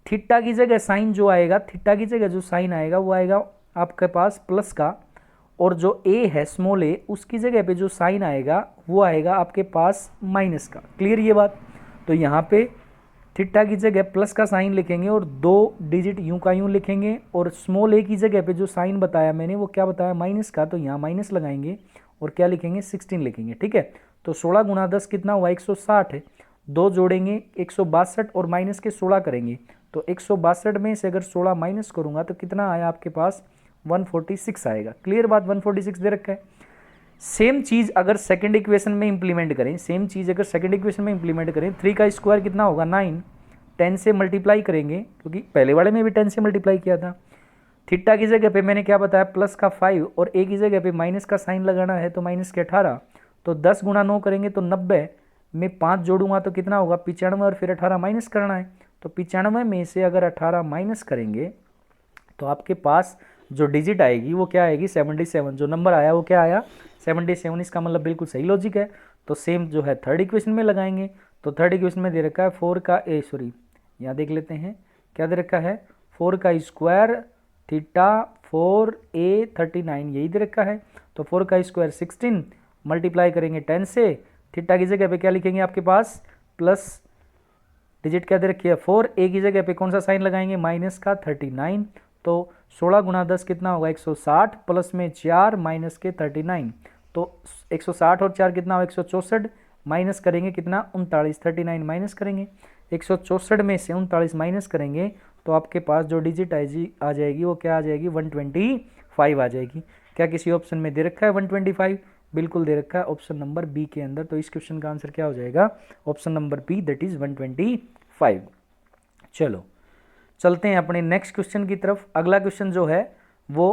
थीटा की जगह साइन जो आएगा, थीटा की जगह जो साइन आएगा वो आएगा आपके पास प्लस का, और जो ए है स्मॉल ए उसकी जगह पे जो साइन आएगा वो आएगा आपके पास माइनस का। क्लियर ये बात? तो यहाँ पे थीटा की जगह प्लस का साइन लिखेंगे और 2 डिजिट यूं का यूं लिखेंगे, और स्मॉल ए की जगह पे जो साइन बताया मैंने वो क्या बताया माइनस का, तो यहाँ माइनस लगाएंगे और क्या लिखेंगे 16 लिखेंगे। ठीक है, तो 16 गुना 10 कितना हुआ 160 है, 2 जोड़ेंगे 162 और माइनस के 16 करेंगे, तो 162 में से अगर 16 माइनस करूँगा तो कितना आया आपके पास 146 आएगा। क्लियर बात? 146 दे रखा है। सेम चीज़ अगर सेकंड इक्वेशन में इंप्लीमेंट करें, 3 का स्क्वायर कितना होगा 9, 10 से मल्टीप्लाई करेंगे क्योंकि पहले वाले में भी 10 से मल्टीप्लाई किया था। थीटा की जगह पे मैंने क्या बताया प्लस का 5 और ए की जगह पे माइनस का साइन लगाना है, तो माइनस के 18, तो 10 गुणा 9 करेंगे तो 90 में 5 जोड़ूंगा तो कितना होगा 95, और फिर 18 माइनस करना है, तो 95 में से अगर 18 माइनस करेंगे तो आपके पास जो डिजिट आएगी वो क्या आएगी 77। जो नंबर आया वो क्या आया 77। इसका मतलब बिल्कुल सही लॉजिक है। तो सेम जो है थर्ड इक्वेशन में लगाएंगे। तो थर्ड इक्वेशन में दे रखा है 4 का यहाँ देख लेते हैं क्या दे रखा है 4 का स्क्वायर थीटा 4a 39 यही दे रखा है। तो 4 का स्क्वायर 16 मल्टीप्लाई करेंगे 10 से, थीटा की जगह पे क्या लिखेंगे आपके पास प्लस डिजिट क्या दे रखी है 4, ए की जगह पे कौन सा साइन लगाएंगे माइनस का 39। तो 16 गुना 10 कितना होगा 160 प्लस में 4 माइनस के 39, तो 160 और 4 कितना होगा 164, माइनस करेंगे कितना 39, 39 माइनस करेंगे 164 में से 39 माइनस करेंगे तो आपके पास जो डिजिट आ जाएगी वो क्या आ जाएगी 125 आ जाएगी। क्या किसी ऑप्शन में दे रखा है 125? बिल्कुल दे रखा है ऑप्शन नंबर बी के अंदर। तो इस क्वेश्चन का आंसर क्या हो जाएगा option number B, that is 125। चलो चलते हैं अपने नेक्स्ट क्वेश्चन की तरफ। अगला क्वेश्चन जो है वो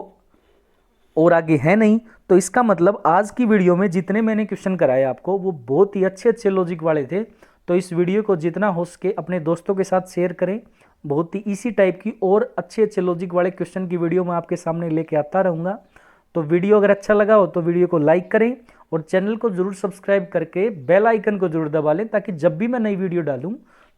और आगे है नहीं, तो इसका मतलब आज की वीडियो में जितने मैंने क्वेश्चन कराए आपको वो बहुत ही अच्छे अच्छे लॉजिक वाले थे। तो इस वीडियो को जितना हो सके अपने दोस्तों के साथ शेयर करें। बहुत ही इसी टाइप की और अच्छे अच्छे लॉजिक वाले क्वेश्चन की वीडियो मैं आपके सामने लेके आता रहूँगा। तो वीडियो अगर अच्छा लगा हो तो वीडियो को लाइक करें और चैनल को जरूर सब्सक्राइब करके बेल आइकन को जरूर दबा लें, ताकि जब भी मैं नई वीडियो डालूं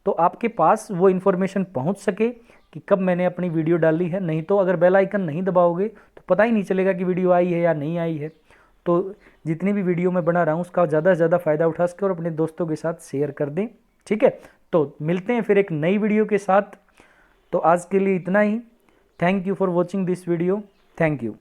तो आपके पास वो इन्फॉर्मेशन पहुंच सके कि कब मैंने अपनी वीडियो डाली है। नहीं तो अगर बेल आइकन नहीं दबाओगे तो पता ही नहीं चलेगा कि वीडियो आई है या नहीं आई है। तो जितनी भी वीडियो मैं बना रहा हूँ उसका ज़्यादा से ज़्यादा फ़ायदा उठा सके और अपने दोस्तों के साथ शेयर कर दें। ठीक है, तो मिलते हैं फिर एक नई वीडियो के साथ। तो आज के लिए इतना ही। Thank you for watching this video. Thank you.